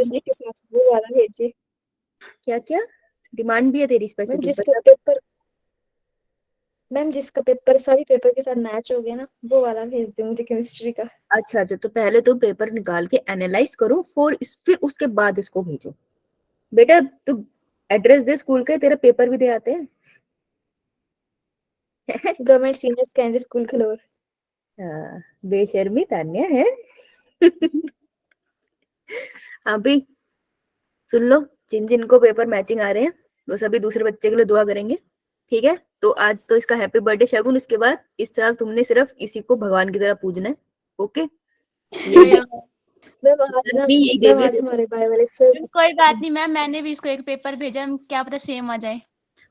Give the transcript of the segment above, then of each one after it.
Specific के साथ वो वाला भेजिए। क्या क्या डिमांड भी है तेरी मैम स्पेसिफिक, जिसका बता। पेपर मैम जिसका पेपर सभी पेपर के साथ मैच हो गया ना, वो वाला भेज दे मुझे केमिस्ट्री का। अच्छा अच्छा, तो पहले तुम पेपर निकाल के एनालाइज करो, फिर उसके बाद इसको भेजो। बेटा तू एड्रेस दे स्कूल का, तेरा पेपर भी दे आते हैं। Government senior secondary school Khalor. हाँ, बेशर्मी तान्या है। हाँ भाई, सुन लो, जिन जिन को पेपर मैचिंग आ रहे हैं वो सभी दूसरे बच्चे के लिए दुआ करेंगे, ठीक है। तो आज तो इसका हैप्पी बर्थडे शगुन, उसके बाद इस साल तुमने सिर्फ इसी को भगवान की तरह पूजना है। ओके, यही दे, मैम आज ना, भी यही मैम देवी आज है। हमारे बायो वाले सर। कोई बात नहीं मैम, मैंने भी इसको एक पेपर भेजा, क्या पता सेम आ जाए।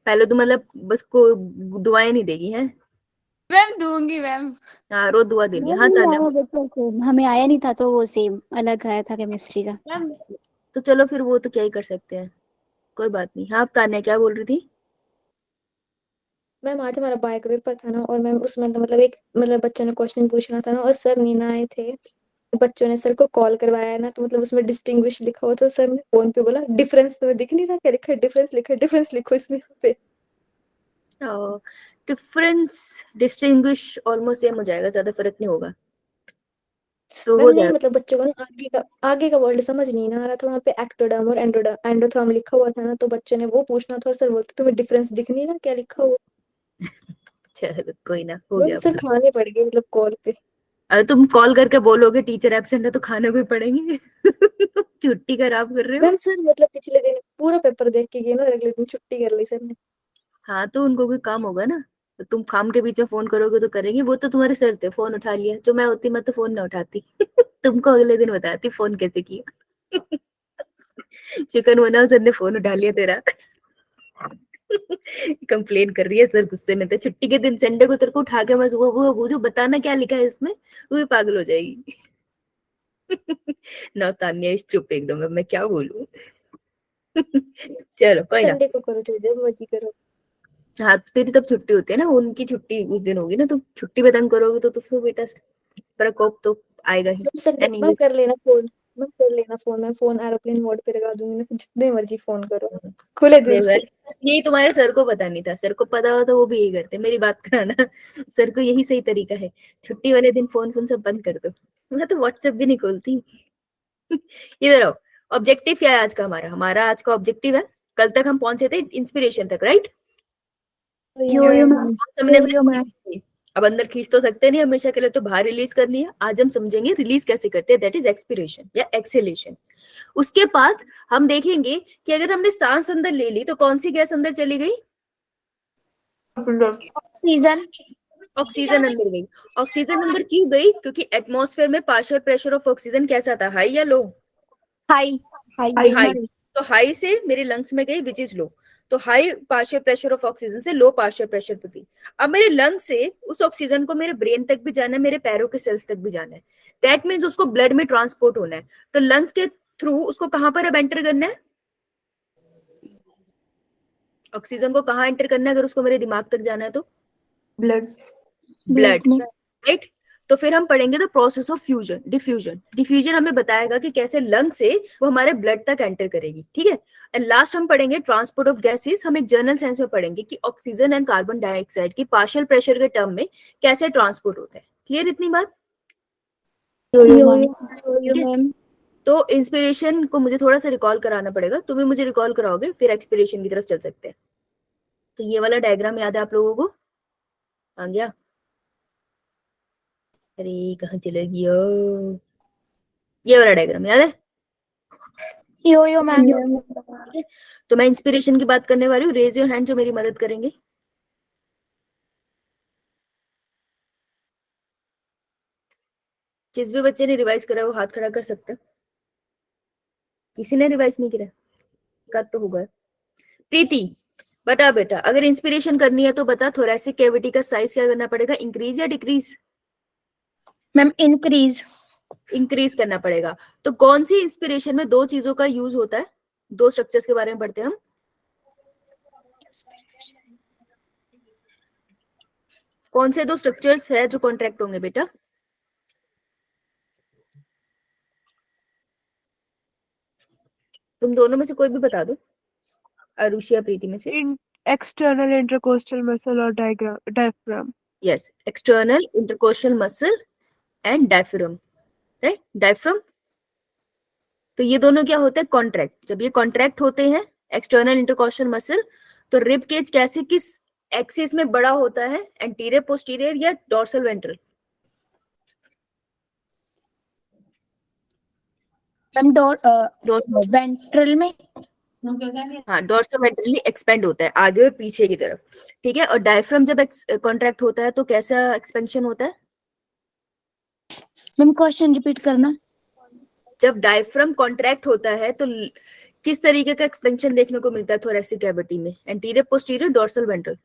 पहले तो मतलब बस को दुआएं नहीं देगी है। मैम दूंगी मैम। हाँ, रोज दुआ देनी है। मैम हाँ नहीं तान्या, आया पेपर सेम, हमें आया नहीं था तो वो सेम अलग आया था केमिस्ट्री का। मैम तो चलो फिर वो तो क्या ही कर सकते हैं, कोई बात नहीं। हाँ, अब तान्या क्या बोल रही थी? मैम आज हमारा बायो का पेपर था ना, और मैम उसमें तो मतलब एक मतलब बच्चों ने क्वेश्चन पूछना था ना, और सर नहीं ना आए थे। बच्चों ने सर को कॉल करवाया ना, तो मतलब उसमें डिस्टिंग्विश लिखा हुआ था। सर ने फोन पे बोला डिफरेंस तुम्हें दिख नहीं रहा क्या, लिखा डिफरेंस, लिखा डिफरेंस लिखो इसमें यहाँ पे। डिफरेंस डिस्टिंग्विश ऑलमोस्ट सेम हो जाएगा, ज्यादा फर्क नहीं होगा, तो मैम हो नहीं जाएगा। मतलब बच्चों को ना आगे का वर्ड समझ नहीं ना आ रहा था, वहाँ पे एक्टोडर्म और एंडोथर्म लिखा हुआ था ना, तो बच्चे ने वो पूछना था और सर बोलते तुम्हें डिफरेंस दिख नहीं रहा क्या लिखा हुआ। चलो कोई ना, हो मैम गया सर मतलब। खाने पड़ गए मतलब कॉल पे। अरे तुम कॉल करके बोलोगे टीचर एब्सेंट है तो खाने भी पड़ेंगे। छुट्टी खराब कर रहे हो। मैम सर मतलब पिछले दिन पूरा पेपर देख के गए ना, और अगले दिन छुट्टी कर ली सर ने। हाँ, तो उनको कोई काम होगा ना, तो तुम काम के बीच में फोन करोगे तो करेंगे। वो तो तुम्हारे सर थे, फोन उठा लिया। जो मैं होती मैं तो फोन ना उठाती। तुमको अगले दिन बताती फोन कैसे किया। चिकन बना, सर ने फोन उठा लिया तेरा। कंप्लेन कर रही है, सर गुस्से में थे छुट्टी के दिन संडे को तेरे को उठा के मैं वो पूछू बताना क्या लिखा है इसमें, वो भी पागल हो जाएगी। ना तान्या इस चुप एकदम, अब मैं क्या बोलूं। चलो कोई ना। संडे को करो चाहे जब मर्जी करो। हाँ, तेरी तब छुट्टी होती है ना, उनकी छुट्टी उस दिन होगी ना, तो छुट्टी पे तंग करोगे तो फिर बेटा प्रकोप तो आएगा ही। मैम संडे मैम एनीवेज, कर लेना फोन। मैम कर लेना फोन, मैं फोन एरोप्लेन मोड पे लगा दूंगी ना, फिर जितने मर्जी फोन करो खुले दिल देखो यार, से। यही तुम्हारे सर को पता नहीं था, सर को पता हो तो वो भी यही करते। मेरी बात कराना, सर को यही सही तरीका है। छुट्टी वाले दिन फोन फोन सब बंद कर दो। मैं तो व्हाट्सएप भी नहीं खोलती। इधर आओ। ऑब्जेक्टिव क्या है आज का हमारा? हमारा आज का ऑब्जेक्टिव है, कल तक हम पहुंचे थे इंस्पिरेशन तक, राइट? यो यो मैम। हमने यो अंदर यो खींच मैम। दी। अब अंदर खींच तो सकते नहीं हमेशा के लिए, तो बाहर रिलीज करनी है। आज हम समझेंगे रिलीज कैसे करते हैं, दैट इज एक्सपिरेशन या एक्सेलेशन। उसके बाद हम देखेंगे कि अगर हमने सांस अंदर ले ली तो कौन सी गैस अंदर चली गई? सीजन। ऑक्सीजन अंदर गई। ऑक्सीजन अंदर क्यों गई? क्योंकि एटमॉस्फेयर में पार्शियल प्रेशर ऑफ ऑक्सीजन कैसा था, हाई या लो? हाई। High high. मैम। तो हाई से मेरे लंग्स में गई विच इज लो। तो high partial pressure of oxygen से लो पार्शियल प्रेशर पे गई। अब मेरे लंग से उस ऑक्सीजन को मेरे ब्रेन तक भी जाना है, मेरे पैरों के सेल्स तक भी जाना है। दैट मीन्स उसको ब्लड में ट्रांसपोर्ट होना है। तो लंग्स के थ्रू उसको कहां पर अब एंटर करना है? ऑक्सीजन को कहाँ एंटर करना है अगर उसको मेरे दिमाग तक जाना है तो? ब्लड। ब्लड, ब्लड में। राइट। तो फिर हम पढ़ेंगे the process of fusion diffusion. Diffusion हमें बताएगा कि कैसे लंग से वो हमारे ब्लड तक एंटर करेगी, ठीक है। एंड लास्ट हम पढ़ेंगे ट्रांसपोर्ट ऑफ गैसेस। हम एक जर्नल साइंस में पढ़ेंगे कि ऑक्सीजन एंड कार्बन डाइऑक्साइड की पार्शियल प्रेशर के टर्म में कैसे ट्रांसपोर्ट होता है। क्लियर इतनी बात? यो यो यो मैम। ठीक है। मैम। तो इंस्पिरेशन को मुझे थोड़ा सा रिकॉल कराना पड़ेगा, तुम्हें मुझे रिकॉल कराओगे, फिर एक्सपिरेशन की तरफ चल सकते हैं। तो ये वाला डायग्राम याद है आप लोगों को? आ गया? अरे कहाँ चले गया? ये वाला डायग्राम याद है? यो यो मैम। ठीक है। तो मैं इंस्पिरेशन की बात करने वाली हूँ, रेज योर हैंड जो मेरी मदद करेंगे। जिस भी बच्चे ने रिवाइज करा है, वो हाथ खड़ा कर सकते हैं। किसी ने रिवाइज नहीं करा? कद तो होगा। प्रीति, बता बेटा, अगर इंस्पिरेशन करनी है तो बता, थोरेसिक कैविटी का साइज क्या करना पड़ेगा, इंक्रीज या डिक्रीज? Ma'am increase. इंक्रीज करना पड़ेगा। तो कौन सी इंस्पिरेशन में दो चीजों का यूज होता है? दो स्ट्रक्चर्स के बारे में पढ़ते हैं हम। कौन से दो स्ट्रक्चर्स है जो कॉन्ट्रैक्ट होंगे बेटा? तुम दोनों में से कोई भी बता दो, अरुषि या प्रीति में से। एक्सटर्नल इंटरकोस्टल मसल और diaphragm. Yes, external intercostal muscle and diaphragm, right, diaphragm. तो ये दोनों क्या होते हैं, कॉन्ट्रैक्ट। जब ये कॉन्ट्रैक्ट होते हैं एक्सटर्नल इंटरकोस्टल मसल, तो रिब केज कैसे किस एक्सिस में बड़ा होता है, एंटीरियर पोस्टीरियर या dorsal ventral? Ma'am dorsal, ventral में। हाँ, डोर्सल वेंट्रली एक्सपेंड होता है आगे और पीछे की तरफ, ठीक है। और डायफ्राम जब कॉन्ट्रैक्ट होता है तो कैसा एक्सपेंशन होता है? मैम क्वेश्चन रिपीट करना। जब डायफ्राम कॉन्ट्रैक्ट होता है तो किस तरीके का एक्सपेंशन देखने को मिलता है थोरेसिक कैविटी में, anterior posterior dorsal ventral?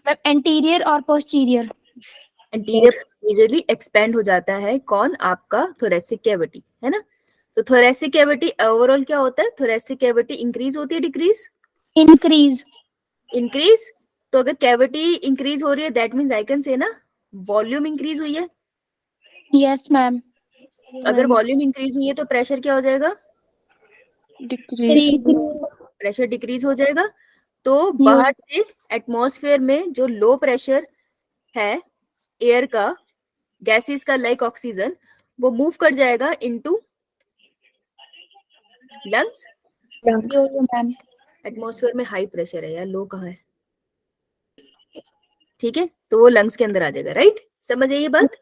Ma'am anterior और पोस्टीरियर। एंटीरियर पोस्टीरियरली एक्सपेंड हो जाता है कौन, आपका थोरेसिक कैविटी, है ना। तो थोरेसिक कैविटी ओवरऑल क्या होता है, थोरेसिक कैविटी इंक्रीज होती है डिक्रीज? इंक्रीज। इंक्रीज। तो अगर कैविटी इंक्रीज हो रही है that means I can say ना वॉल्यूम इंक्रीज हुई है। Yes ma'am. अगर वॉल्यूम इंक्रीज हुई है तो प्रेशर क्या हो जाएगा, डिक्रीज। प्रेशर डिक्रीज हो जाएगा। तो बाहर से एटमॉस्फेयर में जो लो प्रेशर है एयर का, गैसेस का लाइक ऑक्सीजन, वो मूव कर जाएगा इनटू लंग्स। मैम। एटमॉस्फेयर में हाई प्रेशर है यार, लो कहाँ है, ठीक है, तो वो लंग्स के अंदर आ जाएगा, राइट। समझ आइए बात।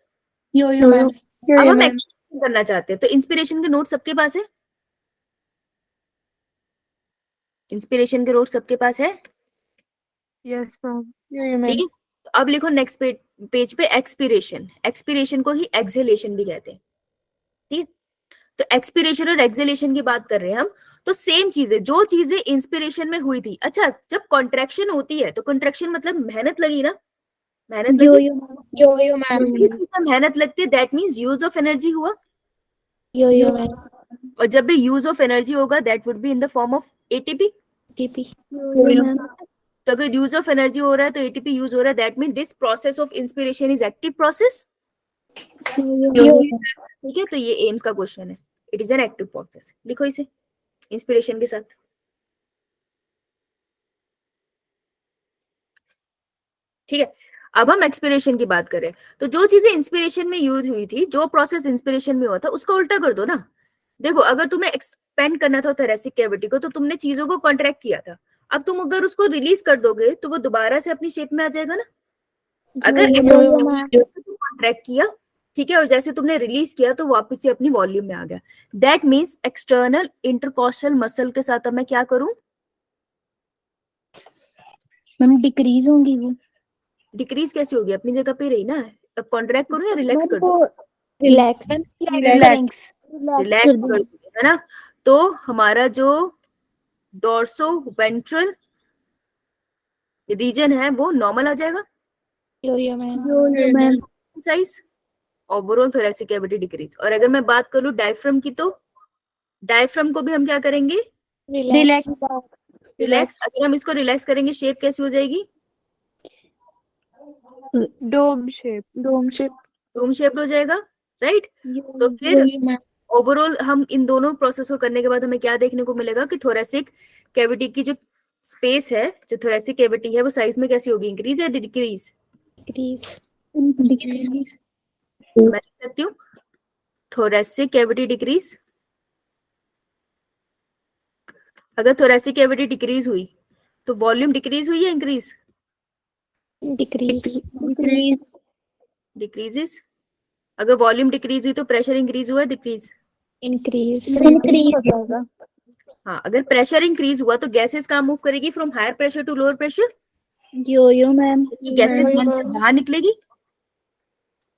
यो मैम। अब हम एक्सपेरिमेंट करना चाहते हैं, तो इंस्पिरेशन के नोट सबके पास है? इंस्पिरेशन के नोट सबके पास है? Yes ma'am. ठीक है। तो अब लिखो नेक्स्ट पेज पे एक्सपिरेशन। एक्सपिरेशन को ही एक्सहेलेशन भी कहते हैं, ठीक है। तो एक्सपिरेशन और एक्सहेलेशन की बात कर रहे हैं हम। तो सेम चीजें, जो चीजें इंस्पिरेशन में हुई थी, अच्छा जब कॉन्ट्रैक्शन होती है तो कॉन्ट्रैक्शन मतलब मेहनत लगी ना, मेहनत लगी। यो मैम। मेहनत लगती है that means use of energy हुआ। यो मैम। और जब भी यूज ऑफ एनर्जी होगा that would be in the form of ATP. TP. तो अगर यूज ऑफ एनर्जी हो रहा है तो एटीपी यूज हो रहा है, that mean this process of inspiration is active process, ठीक है। तो ये एम्स का क्वेश्चन है, it is an active process. लिखो इसे इंस्पिरेशन के साथ। ठीक है। अब हम एक्सपिरेशन की बात करें, तो जो चीजें इंस्पिरेशन में यूज हुई थी, जो प्रोसेस इंस्पिरेशन में हुआ था उसका उल्टा कर दो ना। देखो अगर तुम्हें एक्सपेंड करना था थोरेसिक कैविटी को तो तुमने चीजों को कॉन्ट्रैक्ट किया था, अब तुम अगर उसको रिलीज कर दोगे तो वो दोबारा से अपनी शेप में आ जाएगा ना। अगर कॉन्ट्रैक्ट किया, ठीक है, और जैसे तुमने रिलीज किया तो वापस से अपनी वॉल्यूम में आ गया, that means external intercostal muscle के साथ अब मैं क्या करूं, मैम डिक्रीज होंगी वो। डिक्रीज कैसे होगी, अपनी जगह पे रही ना। अब कॉन्ट्रैक्ट करूं या रिलैक्स कर दूं? रिलैक्स। रिलैक्स कर दूं, है ना। तो हमारा जो डोर्सो वेंट्रल रीजन है वो नॉर्मल आ जाएगा, yo ma'am. Size overall thoracic cavity decrease. और अगर मैं बात करूं डायफ्राम की, तो डायफ्राम को भी हम क्या करेंगे, रिलैक्स। रिलैक्स। अगर हम इसको रिलैक्स करेंगे शेप कैसी हो जाएगी, dome shape. Dome shape. Dome shaped हो जाएगा, राइट। तो फिर ओवरऑल हम इन दोनों प्रोसेस को करने के बाद हमें क्या देखने को मिलेगा कि थोरेसिक कैविटी की जो स्पेस है, जो थोरेसिक कैविटी है, वो साइज में कैसी होगी, इंक्रीज या डिक्रीज? डिक्रीज। मैं लिख सकती हूँ थोरेसिक कैविटी डिक्रीज। अगर थोरेसिक कैविटी डिक्रीज हुई तो वॉल्यूम डिक्रीज हुई या इंक्रीज? डिक्रीज। डिक्रीजेस। अगर वॉल्यूम डिक्रीज हुई तो प्रेशर इंक्रीज हुआ, डिक्रीज? इंक्रीज। हाँ, अगर प्रेशर इंक्रीज हुआ तो गैसेस कहाँ मूव करेगी, from higher pressure to lower pressure? Yo ma'am. Gases lung से बाहर निकलेगी।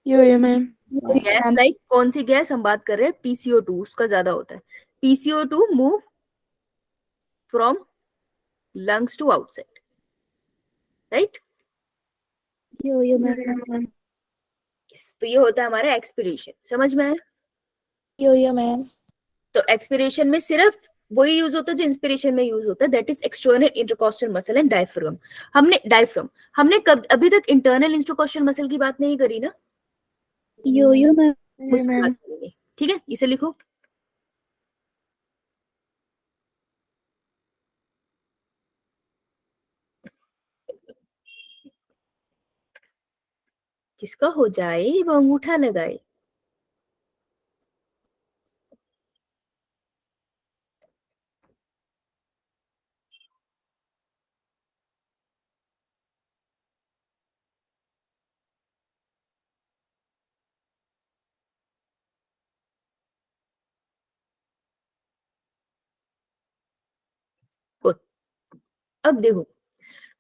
यो मैम। गैस लाइक कौन सी गैस हम बात कर रहे हैं, PCO2, उसका ज्यादा होता है। PCO2 move from lungs to outside, right. Yo ma'am. तो ये होता है हमारा एक्सपिरेशन, समझ में आया? यो मैम। तो एक्सपिरेशन में सिर्फ वही यूज होता है जो इंस्पिरेशन में यूज होता है, that is external intercostal muscle and diaphragm. हमने कब अभी तक इंटरनल इंटरकॉस्टल मसल की बात नहीं करी ना, यो मैम। उसकी बात करेंगे, ठीक है। इसे लिखो किसका हो जाए वो अंगूठा लगाए। अब देखो,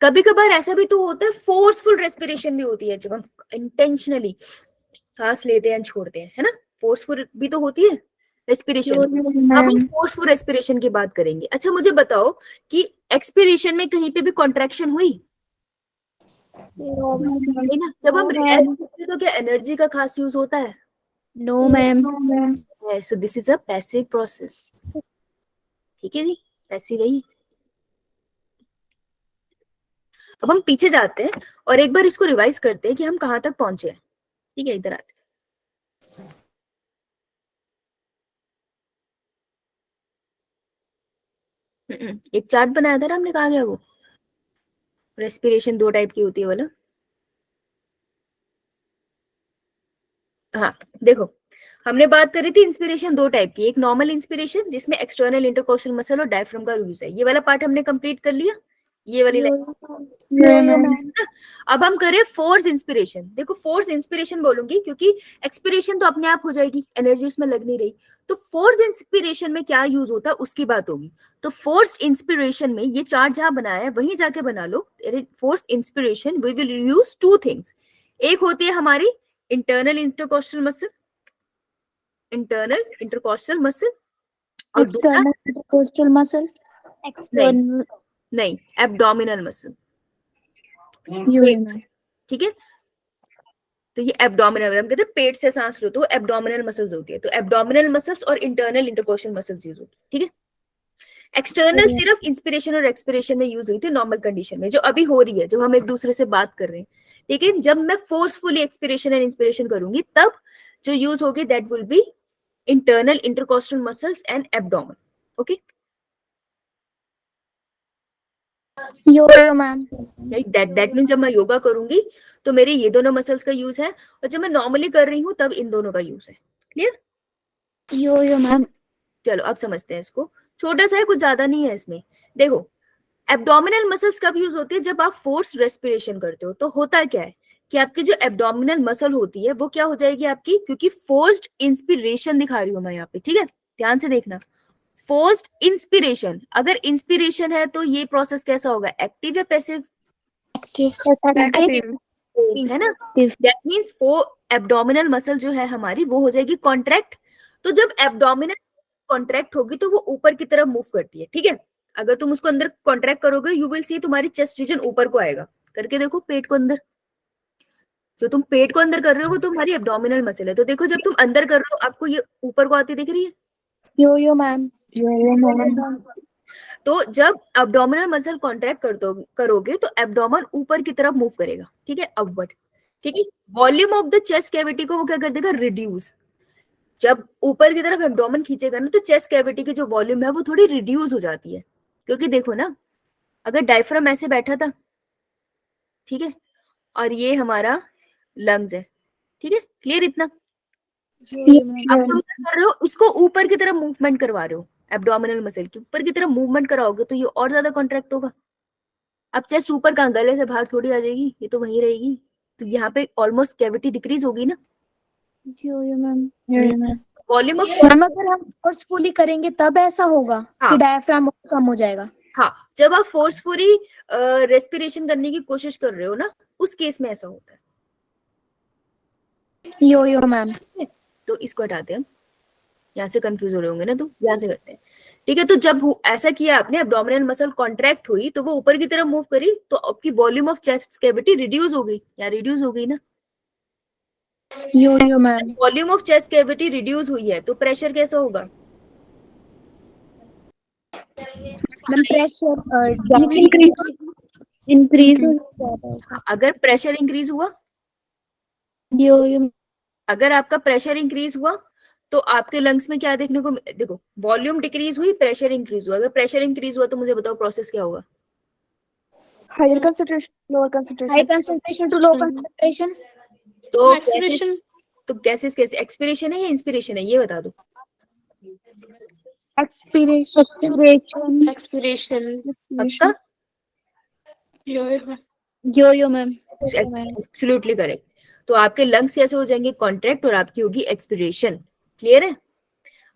कभी कभार ऐसा भी तो होता है, फोर्सफुल रेस्पिरेशन भी होती है, जब हम इंटेंशनली सांस लेते हैं छोड़ते हैं, है ना, फोर्सफुल भी तो होती है रेस्पिरेशन। यो अब हम मैम। फोर्सफुल रेस्पिरेशन की बात करेंगे। अच्छा मुझे बताओ कि एक्सपिरेशन में कहीं पे भी कॉन्ट्रैक्शन हुई? है ना, जब हम रिलैक्स करते हैं तो क्या एनर्जी का खास यूज होता है? No ma'am. So this is a passive process. ठीक है जी, पैसिव है। अब हम पीछे जाते हैं और एक बार इसको रिवाइज करते हैं कि हम कहाँ तक पहुंचे हैं। ठीक है, इधर आते हैं। एक चार्ट बनाया था ना हमने, कहा गया वो रेस्पिरेशन दो टाइप की होती है वाला। हाँ देखो, हमने बात करी थी इंस्पिरेशन दो टाइप की, एक नॉर्मल इंस्पिरेशन जिसमें एक्सटर्नल इंटरकोस्टल मसल और डायफ्राम का यूज है, ये वाला पार्ट हमने कंप्लीट कर लिया, ये वाली यो मैम। अब हम करें फोर्स इंस्पिरेशन। देखो फोर्स इंस्पिरेशन बोलूंगी क्योंकि एक्सपिरेशन तो अपने आप हो जाएगी, एनर्जी उसमें लग नहीं रही। तो फोर्स इंस्पिरेशन में क्या यूज होता है उसकी बात होगी। तो फोर्स इंस्पिरेशन में ये चार्ट जहां बनाया है वहीं जाके बना लो। Forced inspiration we will use two things. एक होती है हमारी internal intercostal muscle, internal intercostal muscle, और दूसरा एक्सटर्नल इंटरकोस्टल मसल। नहीं, नहीं एब्डोमिनल मसल। यो मैम। ठीक है, तो ये एब्डोमिनल, हम कहते हैं पेट से सांस लो तो एब्डोमिनल मसल्स होती है। तो एब्डोमिनल मसल्स और इंटरनल इंटरकोस्टल मसल्स यूज होती है। ठीक है, एक्सटर्नल सिर्फ इंस्पिरेशन और एक्सपिरेशन में यूज हुई थी नॉर्मल कंडीशन में, जो अभी हो रही है, जब हम एक दूसरे से बात कर रहे हैं। लेकिन जब मैं फोर्सफुली एक्सपिरेशन एंड इंस्पिरेशन करूंगी तब जो यूज होगी that will be internal intercostal muscles and abdomen. Okay, yo ma'am. That mean जब मैं योगा करूंगी तो मेरे ये दोनों मसल्स का यूज है, और जब मैं नॉर्मली कर रही हूँ तब इन दोनों का यूज है। क्लियर? यो मैम। चलो अब समझते हैं इसको, छोटा सा है, कुछ ज्यादा नहीं है इसमें। देखो एब्डोमिनल मसल्स कब यूज होती है? जब आप फोर्स रेस्पिरेशन करते हो। तो होता क्या है कि आपकी जो एब्डोमिनल मसल होती है वो क्या हो जाएगी आपकी, क्योंकि फोर्स्ड इंस्पिरेशन दिखा रही हूं मैं यहाँ पे। ठीक है, ध्यान से देखना, फोर्स्ड इंस्पिरेशन। अगर इंस्पिरेशन है तो ये प्रोसेस कैसा होगा, एक्टिव या पैसिव? Active. है ना, दैट मींस एब्डोमिनल मसल जो है हमारी वो हो जाएगी कॉन्ट्रैक्ट। तो जब एब्डोमिनल कॉन्ट्रैक्ट होगी तो वो ऊपर की तरफ मूव करती है। ठीक है, अगर तुम उसको अंदर कॉन्ट्रैक्ट करोगे यू विल सी तुम्हारी चेस्ट रीजन ऊपर को आएगा। करके देखो पेट को अंदर, जो तुम पेट को अंदर कर रहे हो वो तुम्हारी एब्डोमिनल मसल है। तो देखो जब तुम अंदर कर रहे हो आपको ये ऊपर को आती दिख रही है। यो मैम। यो मैम। तो जब एब्डोमिनल मसल कॉन्ट्रैक्ट करोगे तो एब्डोमेन ऊपर की तरफ मूव करेगा। ठीक है, अपवर्ड। ठीक है, volume of the chest cavity को वो क्या कर देगा, रिड्यूस। जब ऊपर की तरफ एब्डोमेन खींचेगा ना तो चेस्ट कैविटी की जो वॉल्यूम है वो थोड़ी रिड्यूस हो जाती है। क्योंकि देखो ना, अगर डायफ्राम ऐसे बैठा था, ठीक है, और ये हमारा लंग्स है। ठीक है, क्लियर इतना? अब तुम क्या कर रहे हो, इसको ऊपर की तरफ मूवमेंट करवा रहे हो, एब्डोमिनल मसल की ऊपर की तरफ मूवमेंट कराओगे तो ये और ज्यादा कॉन्ट्रैक्ट होगा। अब चेस्ट ऊपर कहाँ, गले से बाहर थोड़ी आ जाएगी, ये तो वहीं रहेगी। तो यहाँ पे ऑलमोस्ट कैविटी डिक्रीज होगी ना। Yo ma'am. Volume of, ma'am अगर हम फोर्सफुली करेंगे तब ऐसा होगा हाँ। कि डायफ्राम कम हो जाएगा। हाँ, जब आप फोर्सफुली रेस्पिरेशन करने की कोशिश कर रहे हो ना उस केस में ऐसा होता है। यो मैम। तो इसको हटाते हैं हम, यहाँ से कंफ्यूज हो रहे होंगे ना, तो यहाँ से करते हैं। ठीक है, तो जब ऐसा किया आपने, एब्डोमिनल मसल कॉन्ट्रैक्ट हुई तो वो ऊपर की तरफ मूव करी तो आपकी volume of chest cavity reduce हो गई, या रिड्यूस हो गई ना। Yo ma'am. Volume of chest cavity reduce हुई है तो प्रेशर कैसा होगा? मैम प्रेशर इंक्रीज हो जाता है। अगर प्रेशर इंक्रीज हुआ, यो अगर आपका प्रेशर इंक्रीज हुआ तो आपके लंग्स में क्या देखने को, देखो वॉल्यूम डिक्रीज हुई, प्रेशर इंक्रीज हुआ। अगर प्रेशर इंक्रीज हुआ तो मुझे बताओ प्रोसेस क्या होगा? Higher concentration, lower concentration. High concentration to low concentration. तो एक्सप्रेशन तो गैसेस कैसे, एक्सपिरेशन है या इंस्पिरेशन है, ये बता दो। एक्सपीरेशन एक्सपिरेशन पक्का? यो मैम एब्सोल्युटली करेक्ट। तो आपके लंग्स कैसे हो जाएंगे, कॉन्ट्रैक्ट, और आपकी होगी एक्सपिरेशन। क्लियर है?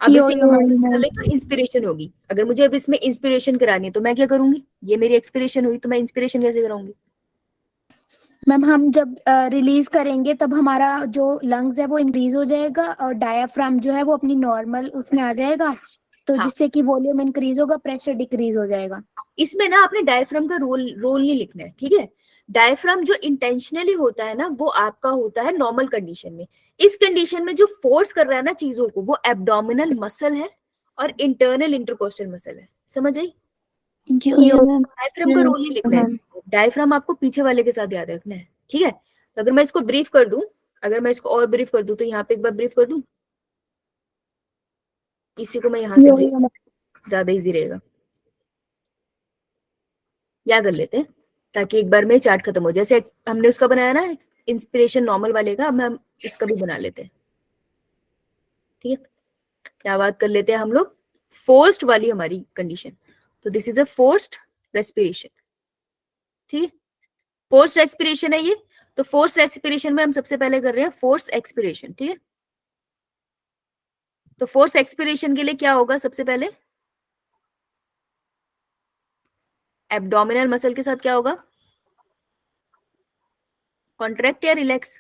अब यो इसे यो मैम तो इंस्पिरेशन होगी। अगर मुझे अब इसमें इंस्पिरेशन करानी है तो मैं क्या करूंगी, ये मेरी एक्सपिरेशन हुई, तो मैं इंस्पिरेशन कैसे कराऊंगी? मैम हम जब रिलीज करेंगे तब हमारा जो लंग्स है वो इंक्रीज हो जाएगा और डायाफ्राम जो है वो अपनी नॉर्मल उसमें आ जाएगा, तो हाँ। जिससे कि वॉल्यूम इंक्रीज होगा, प्रेशर डिक्रीज हो जाएगा। इसमें ना आपने डायफ्राम का रोल नहीं लिखना है, ठीक है? डायफ्राम जो इंटेंशनली होता है ना, वो आपका होता है नॉर्मल कंडीशन में। इस कंडीशन में जो फोर्स कर रहा है ना चीजों को, वो एब्डोमिनल मसल है और इंटरनल इंटरकोस्टल मसल है। समझ आई? यो मैम डायफ्राम का रोल नहीं लिखना है, डायफ्राम आपको पीछे वाले के साथ याद रखना है, ठीक है? तो अगर मैं इसको ब्रीफ कर दूं, अगर मैं इसको और ब्रीफ कर दूं, तो यहाँ पे एक बार ब्रीफ कर दूं, इसी को मैं यहाँ से brief, ज्यादा इजी रहेगा, याद कर लेते हैं, ताकि एक बार में चार्ट खत्म हो। जैसे हमने उसका बनाया ना इंस्पिरेशन नॉर्मल वाले का, अब हम इसका भी बना लेते हैं, ठीक है? क्या बात कर लेते हैं हम लोग, फोर्स्ड वाली हमारी कंडीशन। तो this is a forced respiration, ठीक है? फोर्स रेस्पिरेशन है ये। तो फोर्स रेस्पिरेशन में हम सबसे पहले कर रहे हैं फोर्स एक्सपिरेशन, ठीक है? तो फोर्स एक्सपिरेशन के लिए क्या होगा, सबसे पहले एब्डोमिनल मसल के साथ क्या होगा, कॉन्ट्रैक्ट या रिलैक्स?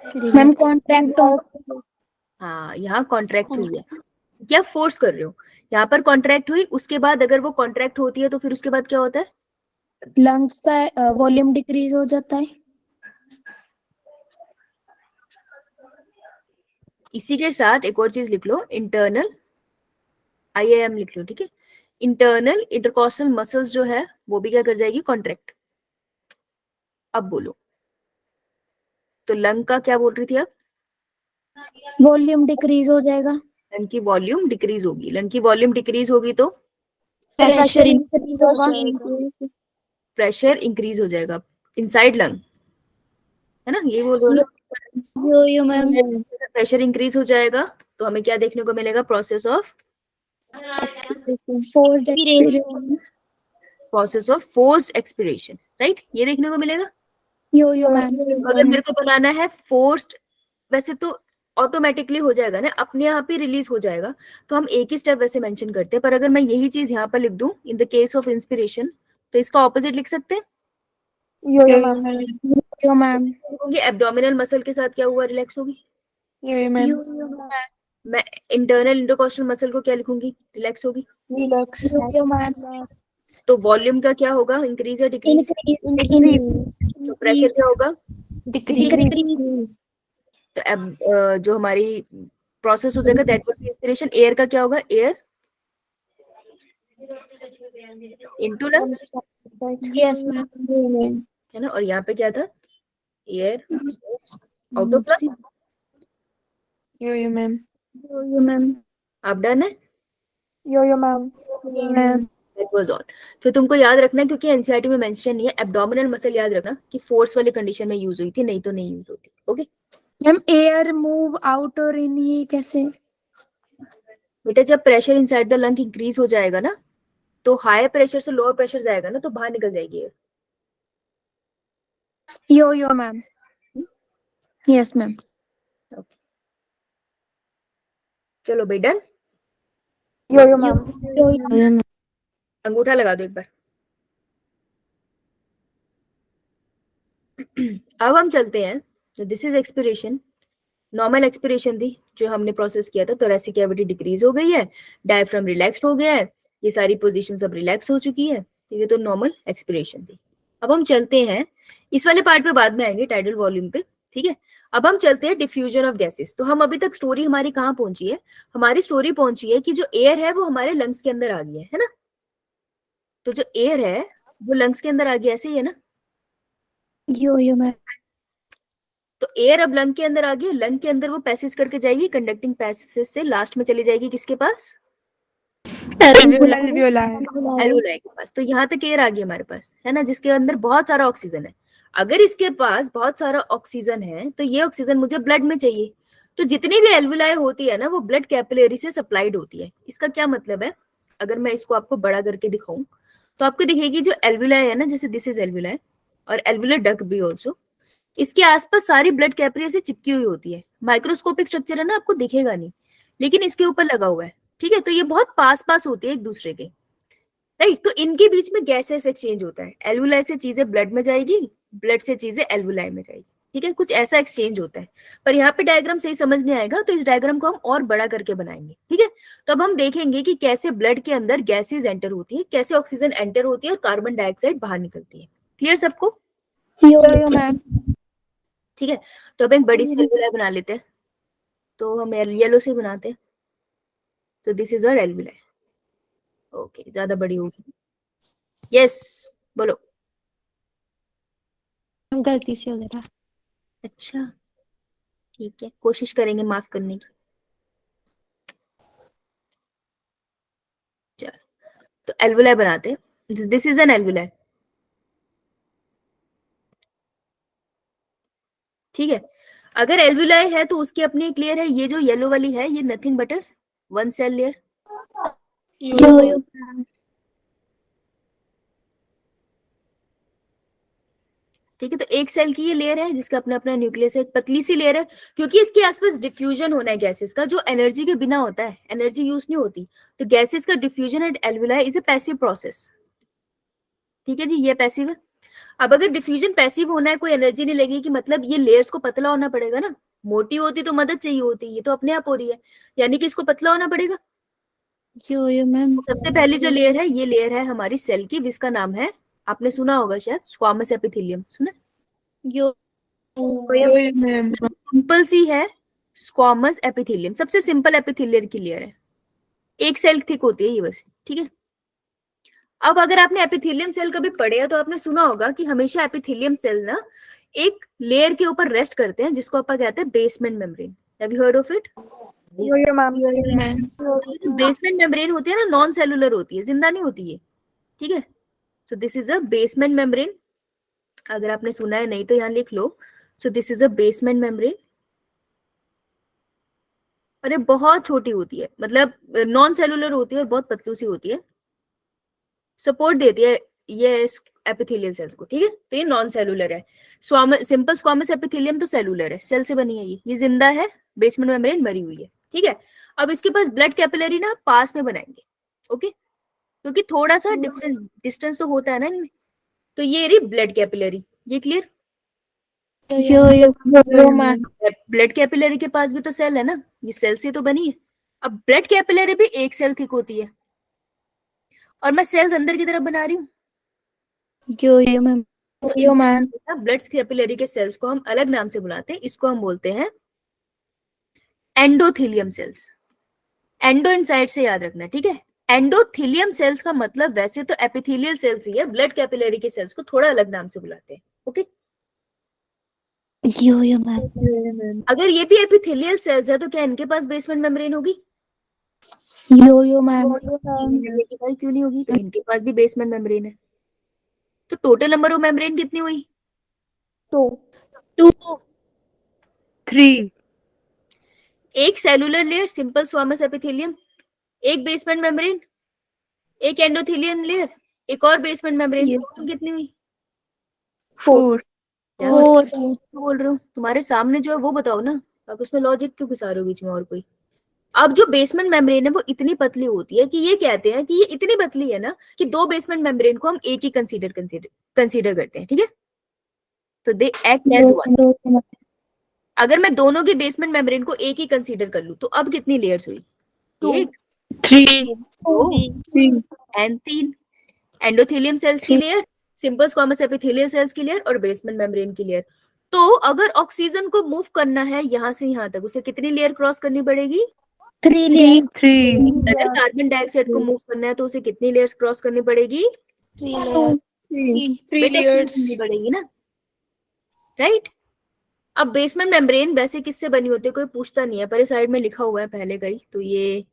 मैम कॉन्ट्रैक्ट हो। हाँ, यहाँ कॉन्ट्रैक्ट हुई है, क्या फोर्स कर रहे हो, यहाँ पर कॉन्ट्रैक्ट हुई, उसके बाद अगर वो कॉन्ट्रैक्ट होती है तो फिर उसके बाद क्या होता है, लंग्स का वॉल्यूम डिक्रीज हो जाता है। इसी के साथ एक और चीज लिख लो, इंटरनल IIM लिख लो, ठीक है? इंटरनल इंटरकॉस्टल मसल्स जो है वो भी क्या कर जाएगी, कॉन्ट्रैक्ट। अब बोलो, तो लंग का क्या बोल रही थी आप? वॉल्यूम डिक्रीज हो जाएगा, लंग की वॉल्यूम डिक्रीज होगी। लंग की वॉल्यूम डिक्रीज होगी तो प्रेशर इंक्रीज होगा। प्रेशर इंक्रीज हो जाएगा इनसाइड लंग, है ना? ये बोल रहे हो ना? यो मैम प्रेशर इंक्रीज हो जाएगा तो हमें क्या देखने को मिलेगा, process of forced expiration, right? ये देखने को मिलेगा। यो मैम अगर मेरे को बनाना है फोर्स्ड, वैसे तो ऑटोमेटिकली हो जाएगा ना, अपने आप ही रिलीज हो जाएगा, तो हम एक ही स्टेप वैसे मेंशन करते हैं। पर अगर मैं यही चीज यहाँ पर लिख दूं, in the case of inspiration, तो इसका ऑपोजिट लिख सकते हैं। यो मैम क्योंकि एब्डोमिनल मसल के साथ क्या हुआ, रिलैक्स होगी। मैं इंटरनल इंटरकॉस्टल मसल को क्या लिखूंगी, रिलैक्स होगी। यो मैम तो वॉल्यूम का क्या होगा, इंक्रीज या डिक्रीज? तो प्रेशर क्या होगा, तो अब जो हमारी प्रोसेस हो जाएगा that would be inspiration. Air का क्या होगा, air into lungs, yes ma'am है ना? और यहाँ पे क्या था, air out of lung. Yo ma'am आप डन है? Ma'am that was all. तो तुमको याद रखना है, क्योंकि एनसीईआरटी में मेंशन नहीं है, एब्डोमिनल मसल याद रखना कि फोर्स वाली कंडीशन में यूज हुई थी, नहीं तो नहीं यूज होती। Okay ma'am air move out और इन, ये कैसे? बेटा, जब pressure inside the lung increase हो जाएगा ना, तो हाई प्रेशर से लोअर प्रेशर जाएगा ना, तो बाहर निकल जाएगी एयर। यो मैम यस मैम चलो भाई, डन। यो मैम अंगूठा लगा दो एक बार। अब हम चलते हैं, तो this is expiration, normal expiration थी जो हमने प्रोसेस किया था। थोरैसिक कैविटी डिक्रीज हो गई है, डायफ्राम रिलैक्स्ड हो गया है, ये सारी पोजीशन सब रिलैक्स हो चुकी है, ठीक है? तो नॉर्मल एक्सपिरेशन थी। अब हम चलते हैं, इस वाले पार्ट पे बाद में आएंगे, टाइडल वॉल्यूम पे, ठीक है? अब हम चलते हैं डिफ्यूजन ऑफ गैसेस। तो हम अभी तक स्टोरी हमारी कहाँ पहुंची है, हमारी स्टोरी पहुंची है कि जो एयर है वो हमारे लंग्स के अंदर आ गई है ना? तो जो एयर है वो लंग्स के अंदर आ गया, ऐसे ही है ना? यो मैम तो एयर अब लंग के अंदर आ गई, लंग के अंदर वो पैसेज करके जाएगी, कंडक्टिंग पैसेज से लास्ट में चली जाएगी किसके पास, एल्वोलाई के पास। तो यहाँ तक एयर आ गई हमारे पास, है ना, जिसके अंदर बहुत सारा ऑक्सीजन है। अगर इसके पास बहुत सारा ऑक्सीजन है तो ये ऑक्सीजन मुझे ब्लड में चाहिए, तो जितनी भी एल्वुलाई होती है ना वो ब्लड कैपिलरी से सप्लाइड होती है। इसका क्या मतलब है, अगर मैं इसको आपको बड़ा करके दिखाऊं तो आपको दिखेगी जो एल्वुलाई है ना, जैसे दिस इज एल्वुलाई और एल्वुलर डक्ट भी ऑल्सो, इसके आसपास सारी ब्लड कैपिलरी से चिपकी हुई होती है। माइक्रोस्कोपिक स्ट्रक्चर है ना, आपको दिखेगा नहीं, लेकिन इसके ऊपर लगा हुआ है, ठीक है। तो ये बहुत पास पास होती है एक दूसरे के, राइट। तो इनके बीच में गैसेस एक्सचेंज होता है, एल्वुलाई से चीजें ब्लड में जाएगी, ब्लड से चीजें एल्वुलाई में जाएगी, ठीक है, कुछ ऐसा एक्सचेंज होता है। पर यहाँ पे डायग्राम सही समझ नहीं आएगा, तो इस डायग्राम को हम और बड़ा करके बनाएंगे, ठीक है। तो अब हम देखेंगे कि कैसे ब्लड के अंदर गैसेज एंटर होती है, कैसे ऑक्सीजन एंटर होती है और कार्बन डाइऑक्साइड बाहर निकलती है। क्लियर सबको? Yo ma'am. ठीक है, तो अब एक बड़ी सी एल्वुलाई बना लेते हैं, तो हम येलो से बनाते हैं। तो this is our alveoli, okay, ज्यादा बड़ी होगी। यस, बोलो। गलती से हो गया। अच्छा, ठीक है, कोशिश करेंगे माफ करने की। चलो, तो एल्वुलाई बनाते हैं। दिस इज एन एल्वुलाई, ठीक है। अगर एल्वुलाई है तो उसकी अपनी एक लेयर है, ये जो येलो वाली है ये nothing but one cell layer. Yo ठीक है, तो एक सेल की ये लेयर है जिसका अपना अपना न्यूक्लियस है, एक पतली सी लेयर है, क्योंकि इसके आसपास डिफ्यूजन होना है गैसेस का, जो एनर्जी के बिना होता है, एनर्जी यूज नहीं होती। तो गैसेस का diffusion at alveoli is a passive process, ठीक है जी, ये पैसिव है। अब अगर डिफ्यूजन पैसिव होना है, कोई एनर्जी नहीं लगेगी, मतलब ये लेयर्स को पतला होना पड़ेगा ना, मोटी होती तो मदद चाहिए होती, ये तो अपने आप हो रही है, यानी कि इसको पतला होना पड़ेगा। यो मैम। सबसे पहली जो लेयर है ये लेयर है हमारी सेल की, जिसका नाम है, आपने सुना होगा शायद, स्क्वामस एपिथेलियम, सुना? यो मैम। सिंपल सी है स्क्वामस एपिथेलियम, सबसे सिंपल एपिथेलियर की लेयर है, एक सेल थिक होती है ये बस, ठीक है। अब अगर आपने एपिथेलियम सेल कभी पढ़े है तो आपने सुना होगा कि हमेशा एपिथेलियम सेल ना एक लेयर के ऊपर रेस्ट करते हैं, जिसको अपन कहते हैं basement membrane. Have you heard of it? Yo ma'am. Basement membrane होती है ना, नॉन सेलुलर होती है, जिंदा नहीं होती है, ठीक है। So this is a basement membrane, अगर आपने सुना है नहीं तो यहाँ लिख लो। So this is a basement membrane, अरे बहुत छोटी होती है, मतलब नॉन सेलुलर होती है और बहुत पतलू सी होती है, सपोर्ट देती है ये एपिथेलियल सेल्स को, ठीक है। तो ये नॉन सेलुलर है। सिंपल स्क्वामस एपिथेलियम तो सेलुलर है, सेल से बनी है, ये जिंदा है, बेसमेंट मेम्ब्रेन मरी हुई है, ठीक है। अब इसके पास ब्लड कैपिलरी ना पास में बनाएंगे, ओके, क्योंकि थोड़ा सा डिफरेंट डिस्टेंस तो होता है ना इनमें। तो ये रही ब्लड कैपिलरी, ये क्लियर? यो मैम। ब्लड कैपिलरी के पास भी तो सेल है ना, ये सेल से तो बनी है। अब ब्लड कैपिलरी भी एक सेल थिक होती है, और मैं सेल्स अंदर की तरफ बना रही हूँ। यो मैम। यो मैम। ब्लड कैपिलरी के सेल्स को हम अलग नाम से बुलाते हैं, इसको हम बोलते हैं एंडोथेलियम सेल्स। एंडो इनसाइड से याद रखना, ठीक है। एंडोथेलियम सेल्स का मतलब वैसे तो एपिथेलियल सेल्स ही है, ब्लड कैपिलरी के सेल्स को थोड़ा अलग नाम से बुलाते हैं, ओके। Yo ma'am. अगर ये भी एपिथेलियल सेल्स है तो क्या इनके पास बेसमेंट मेम्ब्रेन होगी? यो मैम। कि भाई क्यों नहीं होगी, तो इनके पास भी बेसमेंट मेम्ब्रेन है। तो टोटल नंबर ऑफ मेम्ब्रेन कितनी हुई? 2 3 एक cellular layer simple squamous epithelium, एक बेसमेंट मेम्ब्रेन, एक एंडोथेलियम लेयर, एक और बेसमेंट मेम्ब्रेन, कितनी हुई? 4 क्या बोल रहे हो, तुम्हारे सामने जो है वो बताओ ना, आप उसमें लॉजिक क्यों घुसा रहे हो बीच में और कोई? अब जो बेसमेंट मेम्ब्रेन है वो इतनी पतली होती है कि ये कहते हैं कि ये इतनी पतली है ना कि दो बेसमेंट मेम्ब्रेन को हम एक ही कंसीडर करते हैं, ठीक है। तो दे एक्ट एज वन। अगर मैं दोनों के बेसमेंट मेम्ब्रेन को एक ही कंसीडर कर लूं तो अब कितनी लेयर्स हुई? एक, 3 दो 3 एंड तीन। एंडोथेलियम सेल्स की layer, simple squamous epithelial cells की लेयर और बेसमेंट मेम्ब्रेन की लेयर। तो अगर ऑक्सीजन को मूव करना है यहाँ से यहाँ तक, उसे कितनी लेयर क्रॉस करनी पड़ेगी? 3 लेयर। 3 अगर कार्बन डाइऑक्साइड को मूव करना है तो उसे कितनी लेयर्स क्रॉस करनी पड़ेगी? 3 लेयर। 3 लेयर्स। करनी पड़ेगी ना, राइट। अब बेसमेंट मेम्ब्रेन वैसे किससे बनी होती है कोई पूछता नहीं है, पर इस साइड में लिखा हुआ है पहले का ही, तो ये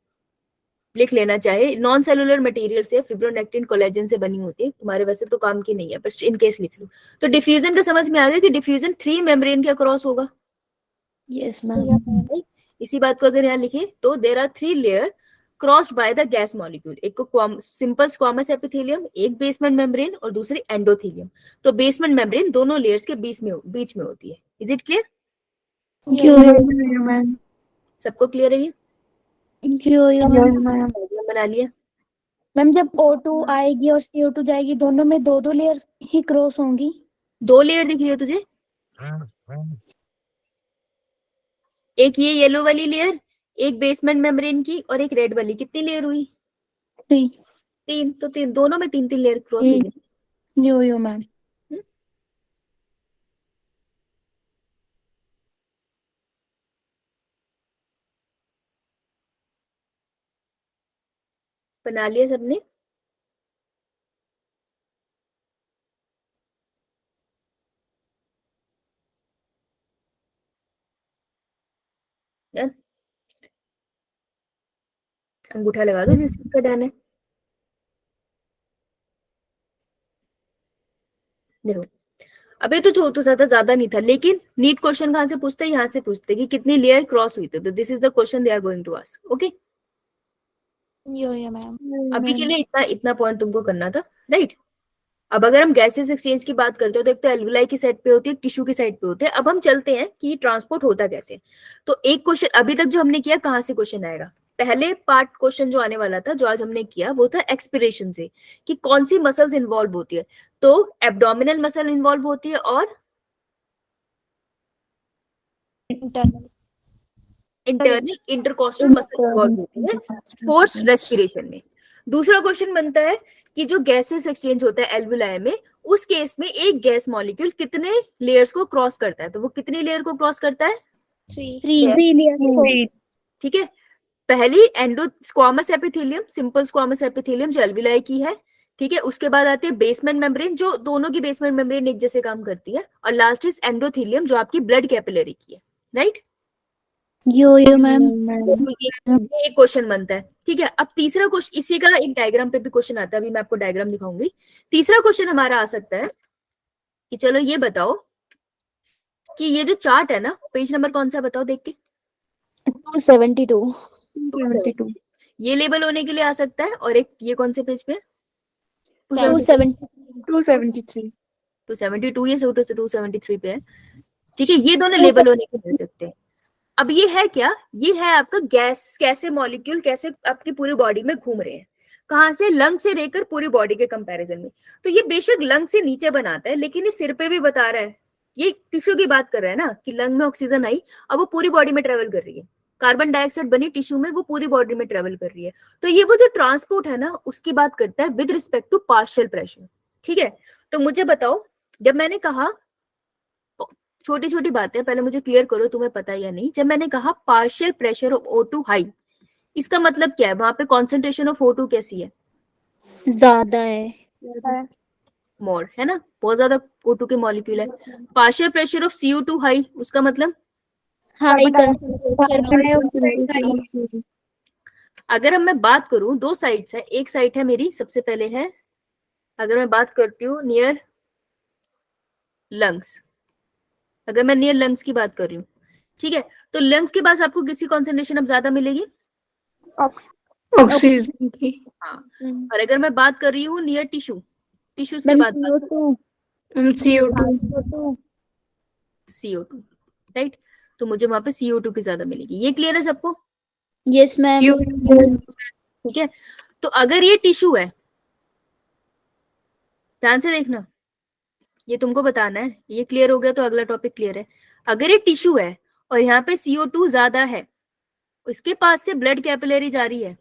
लिख लेना चाहे, नॉन सेलुलर मटेरियल से फिब्रोनेक्टिन कोलेजन से बनी होती है, तुम्हारे वैसे तो काम की नहीं है बस इन केस लिख लो। तो डिफ्यूजन का समझ में आ गया कि डिफ्यूजन 3 मेम्ब्रेन के अक्रॉस होगा। Yes ma'am. इसी बात को अगर यहाँ लिखे तो there are 3 layer crossed by the gas molecule, एक को सिंपल स्क्वामस एपिथेलियम, एक बेसमेंट मेम्ब्रेन और दूसरी एंडोथेलियम। तो बेसमेंट मेम्ब्रेन दोनों लेयर्स के बीच में होती है। Is it clear? मैम। सबको क्लियर है ये? मैम। बना लिया। मैम जब O2 आएगी और CO2 जाएगी, दोनों में दो लेयर्स ही क्रॉस होंगी। 2 लेयर दिख रही है तुझे? एक ये येलो वाली लेयर, एक बेसमेंट मेम्ब्रेन की और एक रेड वाली, कितनी लेयर हुई? 3। 3। तो 3 दोनों में 3 लेयर क्रॉस होगी। यो मैम। बना लिया सबने? डन? अंगूठा लगा दो जिसका डन है। देखो अभी तो जो तो ज्यादा नहीं था, लेकिन नीट क्वेश्चन कहाँ से पूछते हैं? यहाँ से पूछते कि कितनी लेयर क्रॉस हुई थी। तो this is the question they are going to ask. Okay, yo ma'am. अभी के लिए इतना पॉइंट तुमको करना था, राइट? अब अगर हम गैसेस एक्सचेंज की बात करते हो तो एक तो एल्वुलाई की साइड पे होती है, टिश्यू की साइड पे होते हैं। अब हम चलते हैं कि ट्रांसपोर्ट होता कैसे। तो एक क्वेश्चन अभी तक जो हमने किया, कहाँ से क्वेश्चन आएगा? पहले पार्ट क्वेश्चन जो आने वाला था, जो आज हमने किया, वो था एक्सपिरेशन से, कि कौन सी मसल्स इन्वॉल्व होती है। तो एब्डोमिनल मसल इन्वॉल्व होती है और इंटरनल इंटरकोस्टल मसल इन्वॉल्व होती है फोर्स रेस्पिरेशन में। दूसरा क्वेश्चन बनता है कि जो गैसेस एक्सचेंज होता है एल्वुलाई में, उस केस में एक गैस मॉलिक्यूल कितने लेयर्स को क्रॉस करता है? तो वो कितनी लेयर को क्रॉस करता है? 3 ठीक है। पहली endo squamous epithelium, simple squamous epithelium जो एल्वुलाई की है, ठीक है। उसके बाद आती है बेसमेंट मेम्ब्रेन, जो दोनों की बेसमेंट मेम्ब्रेन एक जैसे काम करती है, और लास्ट इज एंडोथेलियम जो आपकी ब्लड कैपिलरी की है, राइट? Yo ma'am. ये एक क्वेश्चन बनता है, ठीक है। अब तीसरा क्वेश्चन, इसी का एक डायग्राम पे भी क्वेश्चन आता है, अभी मैं आपको डायग्राम दिखाऊंगी। तीसरा क्वेश्चन हमारा आ सकता है कि चलो ये बताओ कि ये जो चार्ट है ना, पेज नंबर कौन सा बताओ देख के? 272। ये लेबल होने के लिए आ सकता है, और एक ये कौन से पेज पे? 273। 272 ये 273 पे है, ठीक है। ये दोनों लेबल होने के मिल सकते हैं। अब ये है क्या? ये है आपका गैस, कैसे मॉलिक्यूल कैसे आपकी पूरी बॉडी में घूम रहे हैं, कहाँ से? लंग से लेकर पूरी बॉडी के कंपैरिजन में। तो ये बेशक लंग से नीचे बनाता है, लेकिन ये सिर पे भी बता रहा है। ये टिश्यू की बात कर रहा है ना, कि लंग में ऑक्सीजन आई, अब वो पूरी बॉडी में ट्रेवल कर रही है। कार्बन डाइऑक्साइड बनी टिश्यू में, वो पूरी बॉडी में ट्रेवल कर रही है। तो ये वो जो ट्रांसपोर्ट है ना, उसकी बात करता है with respect to partial pressure, ठीक है। तो मुझे बताओ, जब मैंने कहा, छोटी छोटी बातें पहले मुझे क्लियर करो, तुम्हें पता है या नहीं। जब मैंने कहा partial pressure of O2 high, इसका मतलब क्या है? वहां पे कॉन्सेंट्रेशन ऑफ O2 कैसी है? ज्यादा है। मोर है ना, बहुत ज्यादा O2 के मॉलिक्यूल है। Partial pressure of CO2 high, उसका मतलब हाई अगर हम मैं बात करूं, दो साइड्स है, एक साइड है मेरी, सबसे पहले है, अगर मैं बात करती हूँ नियर लंग्स, अगर मैं नियर लंग्स की बात कर रही हूँ, ठीक है, तो लंग्स के पास आपको किसी कॉन्सेंट्रेशन अब ज्यादा मिलेगी? ऑक्सीजन की। हाँ। और अगर मैं बात कर रही हूँ नियर टिश्यू, टिश्यूज के बाद CO2, राइट? तो मुझे वहां पे CO2 की ज्यादा मिलेगी। ये क्लियर है सबको? Yes ma'am. ठीक है। तो अगर ये टिश्यू है, ध्यान से देखना, ये तुमको बताना है। ये क्लियर हो गया तो अगला टॉपिक क्लियर है। अगर ये टिश्यू है और यहाँ पे CO2 ज्यादा है, इसके पास से ब्लड कैपिलरी जा रही है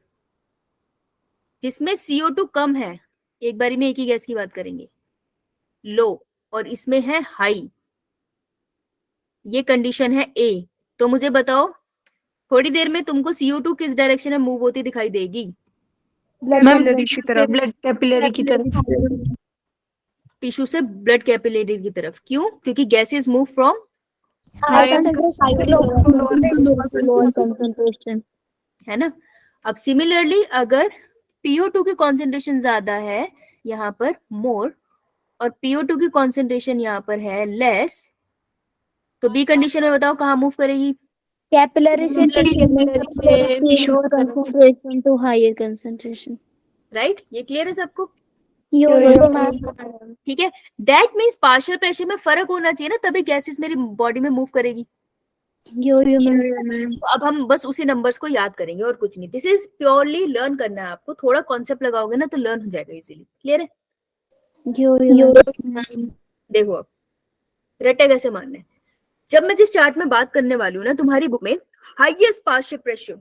जिसमें CO2 कम है, एक बारी में एक ही गैस की बात करेंगे, लो, और इसमें है हाई, ये कंडीशन है A। तो मुझे बताओ, थोड़ी देर में तुमको CO2 किस डायरेक्शन में मूव होती दिखाई देगी? मैम टिश्यू की तरफ, ब्लड कैपिलरी की तरफ। टिश्यू से ब्लड कैपिलरी की तरफ। क्यों? क्योंकि gases move from high concentration, है ना। अब सिमिलरली अगर PO2 की कॉन्सेंट्रेशन ज्यादा है यहाँ पर मोर और PO2 की कॉन्सेंट्रेशन यहाँ पर है लेस, तो बी कंडीशन में बताओ कहाँ मूव करेगी? कैपिलरी से टिश्यू में lower concentration to higher concentration. Right, ये क्लियर है सबको? Yo ma'am. ठीक है, दैट मीन्स पार्शियल प्रेशर में फर्क होना चाहिए ना, तभी गैसेस मेरी बॉडी में मूव करेगी। यो मैम। तो अब हम बस उसी नंबर्स को याद करेंगे और कुछ नहीं। दिस इज प्योरली लर्न करना है आपको, थोड़ा कॉन्सेप्ट लगाओगे ना तो लर्न हो जाएगा इजीली। क्लियर है? यो देखो अब रट्टा कैसे मानना है। जब मैं जिस चार्ट में बात करने वाली हूँ ना, तुम्हारी बुक में हाईएस्ट पार्शियल प्रेशर,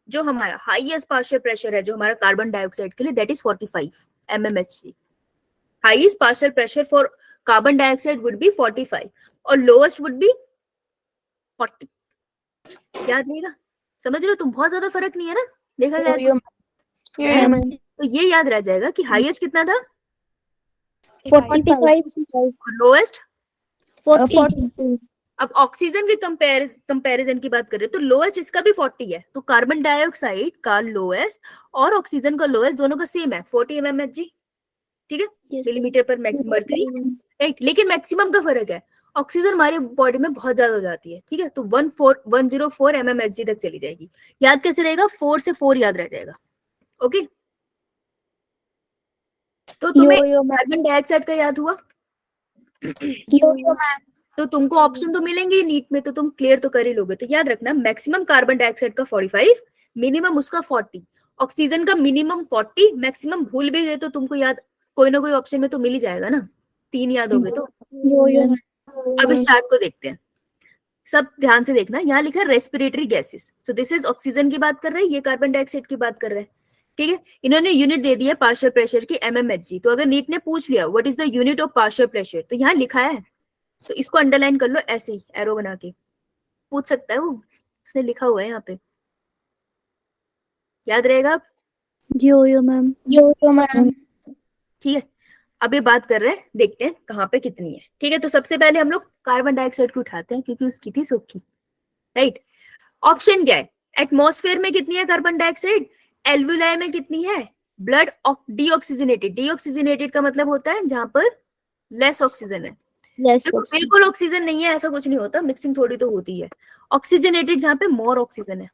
जो हमारा हाईएस्ट पार्शियल प्रेशर है जो हमारा कार्बन डाइऑक्साइड के लिए, that is 45 mmHg। Highest partial pressure for carbon dioxide would be 45 और लोएस्ट वुड बी 40। याद रहेगा? समझ रहे हो तुम? बहुत ज्यादा फर्क नहीं है ना देखा जाए तो ये याद रह जाएगा कि हाईएस्ट कितना था 45 लोएस्ट 40। अब ऑक्सीजन के कंपैरिजन की बात करें तो लोएस्ट इसका भी 40 है, तो कार्बन डाइऑक्साइड का लोएस्ट और ऑक्सीजन का लोएस्ट दोनों का सेम है 40 mmHg। ठीक है, मिलीमीटर पर मर्क्यूरी, राइट। लेकिन मैक्सिमम का फर्क है, ऑक्सीजन हमारी बॉडी में बहुत ज्यादा हो जाती है। ठीक है, तो 104 mmHg तक चली जाएगी। याद कैसे रहेगा? 4 से 4 याद रह जाएगा। ओके, तो तुम्हें कार्बन डाइऑक्साइड का याद हुआ? तो तुमको ऑप्शन तो मिलेंगे नीट में, तो तुम क्लियर तो कर ही लोगे। तो याद रखना, मैक्सिमम कार्बन डाइऑक्साइड का 45, मिनिमम उसका 40, ऑक्सीजन का मिनिमम 40, मैक्सिमम भूल भी गए तो तुमको याद कोई ना कोई ऑप्शन में तो मिल ही जाएगा ना, 3 याद हो गए तो। अब इस चार्ट को देखते हैं, सब ध्यान से देखना। यहाँ लिखा है respiratory gases, so this is oxygen की बात कर रहा है, ये कार्बन डाइऑक्साइड की बात कर रहा है। ठीक है, इन्होंने यूनिट दे दिया पार्शियल प्रेशर की mmHg। तो अगर नीट ने पूछ लिया what is the unit of partial pressure, तो यहाँ लिखा है, तो इसको अंडरलाइन कर लो ऐसे ही एरो बना के, पूछ सकता है वो, उसने लिखा हुआ है यहाँ पे, याद रहेगा? यो मैम। ठीक है, अब ये बात कर रहे हैं, देखते हैं कहाँ पे कितनी है। ठीक है, तो सबसे पहले हम लोग कार्बन डाइऑक्साइड को उठाते हैं क्योंकि उसकी थी सूखी, राइट। ऑप्शन क्या है? एटमॉस्फेयर में कितनी है कार्बन डाइऑक्साइड, एल्वुलाई में कितनी है, ब्लड डीऑक्सीजनेटेड। डीऑक्सीजनेटेड का मतलब होता है जहां पर लेस ऑक्सीजन है। देखो बिल्कुल ऑक्सीजन नहीं है ऐसा कुछ नहीं होता, मिक्सिंग थोड़ी तो होती है। ऑक्सीजनेटेड जहां पे मोर ऑक्सीजन है।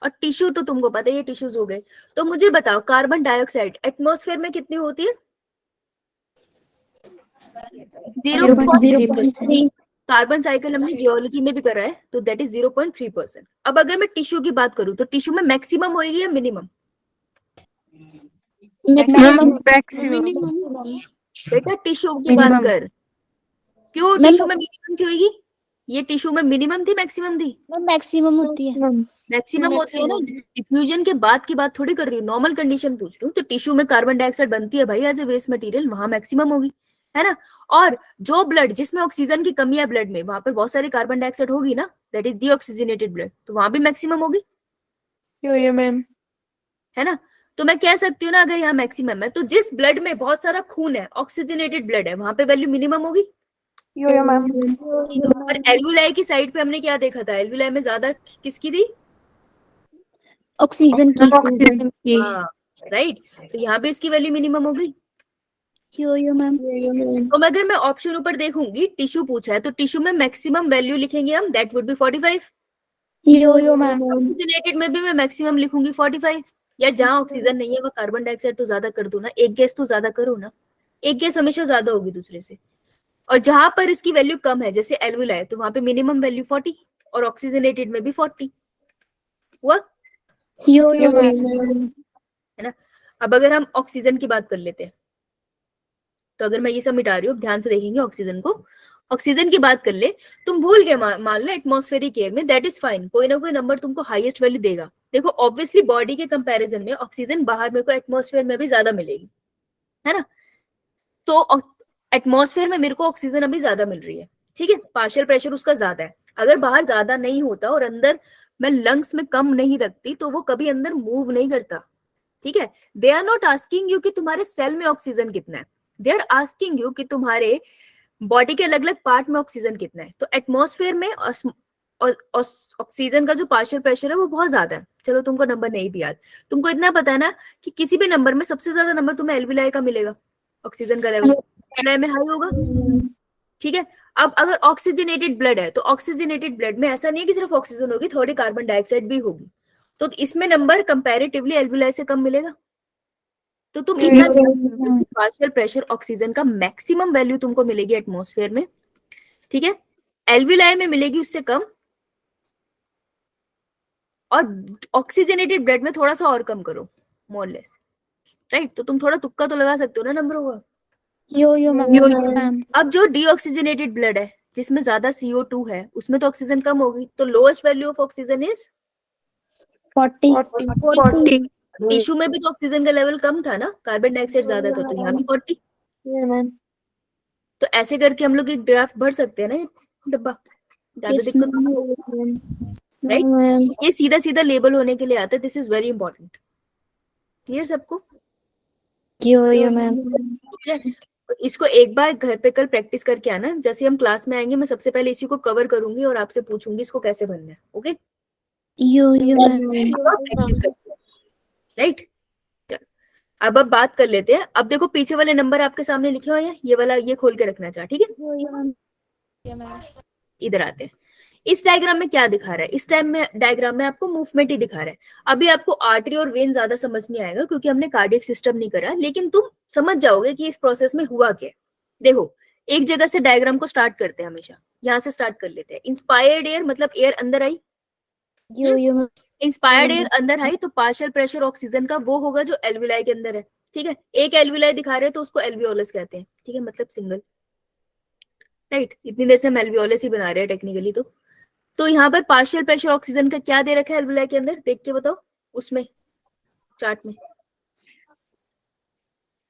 और टिश्यू तो तुमको पता है, ये टिश्यूज हो गए। तो मुझे बताओ कार्बन डाइऑक्साइड एटमॉस्फेयर में कितनी होती है? 0.3%। कार्बन साइकिल हमने जियोलॉजी में भी करा है, तो दैट इज 0.3%। अब अगर मैं टिश्यू की बात करूं तो टिश्यू में मैक्सिमम होगी या मिनिमम? बेटा टिश्यू की बात कर, क्यों टिश्यू में मिनिमम क्यों होगी? ये टिश्यू में मिनिमम थी मैक्सिमम थी? मैक्सिमम होती है। मैक्सिमम होती है ना, डिफ्यूजन के बाद की बात थोड़ी कर रही हूँ, नॉर्मल कंडीशन पूछ रही हूँ। तो टिश्यू में कार्बन डाइऑक्साइड बनती है भाई एज ए वेस्ट मटेरियल, वहां मैक्सिमम होगी, है ना। और जो ब्लड जिसमें ऑक्सीजन की कमी है ब्लड में, वहां पर बहुत सारी कार्बन डाइऑक्साइड होगी ना, दैट इज डीऑक्सीजनेटेड ब्लड, तो वहां भी मैक्सिमम होगी, मैम। है ना। तो मैं कह सकती हूँ ना, अगर यहाँ मैक्सिमम है तो जिस ब्लड में बहुत सारा खून है, ऑक्सीजनेटेड ब्लड है, वहां पे वैल्यू मिनिमम होगी। और एल्वुलाई की साइड पे हमने क्या देखा था? एल्वुलाई में ज्यादा किसकी थी? ऑक्सीजन की। हाँ राइट, तो यहाँ पे इसकी वैल्यू मिनिमम हो गई। यो मैम। तो अगर मैं ऑप्शन ऊपर देखूंगी, टिश्यू पूछा है, तो टिश्यू में मैक्सिमम वैल्यू लिखेंगे हम, that would be 45। Yo ma'am. Oxygenated में भी मैं मैक्सिमम लिखूंगी 45। यार जहाँ ऑक्सीजन नहीं है वो कार्बन डाइऑक्साइड तो ज्यादा कर दो ना, एक गैस तो ज्यादा करो ना, एक गैस हमेशा ज्यादा होगी दूसरे से। और जहां पर इसकी वैल्यू कम है जैसे एल्वुलाई, तो वहां पे मिनिमम वैल्यू 40 और ऑक्सीजनेटेड में भी 40 हुआ। यो मैम। है ना। अब अगर हम ऑक्सीजन की बात कर लेते हैं, तो अगर मैं ये सब मिटा रही हूँ, ध्यान से देखेंगे ऑक्सीजन को। ऑक्सीजन की बात कर ले, तुम भूल गए मान लो एटमॉस्फेरिक एयर में, दैट इज फाइन, कोई ना कोई नंबर तुमको हाईएस्ट वैल्यू देगा। देखो ऑब्वियसली बॉडी के कंपैरिजन में ऑक्सीजन बाहर मेरे को एटमॉस्फेयर में भी ज्यादा मिलेगी, है ना। तो एटमॉस्फेयर में मेरे को ऑक्सीजन अभी ज्यादा मिल रही है, ठीक है, पार्शियल प्रेशर उसका ज्यादा है। अगर बाहर ज्यादा नहीं होता और अंदर मैं लंग्स में कम नहीं रखती, तो वो कभी अंदर मूव नहीं करता। ठीक है, they are not asking you कि तुम्हारे सेल में ऑक्सीजन कितना है, दे आर आस्किंग यू कि तुम्हारे बॉडी के अलग अलग पार्ट में ऑक्सीजन कितना है। तो एटमॉस्फेयर में और ऑक्सीजन का जो पार्शियल प्रेशर है वो बहुत ज्यादा है। चलो तुमको नंबर नहीं भी याद, तुमको इतना पता है ना कि किसी भी नंबर में सबसे ज्यादा नंबर तुम्हें एल्विलाई का मिलेगा, ऑक्सीजन का लेवल एल्विलाई में हाई होगा। ठीक है, अब अगर ऑक्सीजनेटेड ब्लड है तो ऑक्सीजनेटेड ब्लड में ऐसा नहीं है कि सिर्फ ऑक्सीजन होगी, थोड़ी कार्बन डाइऑक्साइड भी होगी, तो इसमें नंबर कंपैरेटिवली एल्विलाई से कम मिलेगा। तो तुम इतना पार्शियल प्रेशर ऑक्सीजन का मैक्सिमम वैल्यू तुमको मिलेगी एटमॉस्फेयर में, ठीक है, एल्विलाई में मिलेगी उससे कम, और ऑक्सीजनेटेड ब्लड में थोड़ा सा और कम करो, मोर लेस, राइट। तो तुम थोड़ा तुक्का तो लगा सकते हो ना नंबरों का। यो मैम। अब जो डीऑक्सीजनेटेड ब्लड है जिसमें ज्यादा CO2 है उसमें तो ऑक्सीजन कम होगी, तो lowest value of oxygen is 40। Tissue में भी तो ऑक्सीजन का लेवल कम था ना, कार्बन डाइऑक्साइड ज्यादा था, तो यहाँ भी 40। तो ऐसे करके हम लोग एक ग्राफ भर सकते हैं ना, ये डब्बा, ज्यादा दिक्कत, राइट। ये सीधा सीधा लेबल होने के लिए आता है, this is very important. Clear सबको? Yo ma'am. ठीक है, तो इसको एक बार घर पे कल प्रैक्टिस करके आना, जैसे हम क्लास में आएंगे मैं सबसे पहले इसी को कवर करूंगी और आपसे पूछूंगी इसको कैसे बनना है। Okay, yo ma'am. राइट। अब बात कर लेते हैं। अब देखो पीछे वाले नंबर आपके सामने लिखे हुए हैं, ये वाला ये खोल के रखना चाह, ठीक है। इधर आते हैं, इस डायग्राम में क्या दिखा रहा है, इस टाइम में डायग्राम में आपको मूवमेंट ही दिखा रहा है। अभी आपको आर्टरी और वेन ज्यादा समझ नहीं आएगा क्योंकि हमने कार्डियक सिस्टम नहीं करा, लेकिन तुम समझ जाओगे कि इस प्रोसेस में हुआ क्या। देखो एक जगह से डायग्राम को स्टार्ट करते हैं, हमेशा यहाँ से स्टार्ट कर लेते हैं। इंस्पायर्ड एयर मतलब एयर अंदर आई, यो इंस्पायर्ड एयर अंदर आई तो पार्शियल प्रेशर ऑक्सीजन का वो होगा जो एल्विलाई के अंदर है, ठीक है। एक एल्विलाई दिखा रहे हैं तो उसको एल्वियोलस कहते हैं, ठीक है, मतलब सिंगल, राइट। इतनी देर से हम एल्वियोलस ही बना रहे हैं टेक्निकली। तो यहाँ पर पार्शियल प्रेशर ऑक्सीजन का क्या दे रखा है एल्विलाई के अंदर, देख के बताओ उसमें चार्ट में।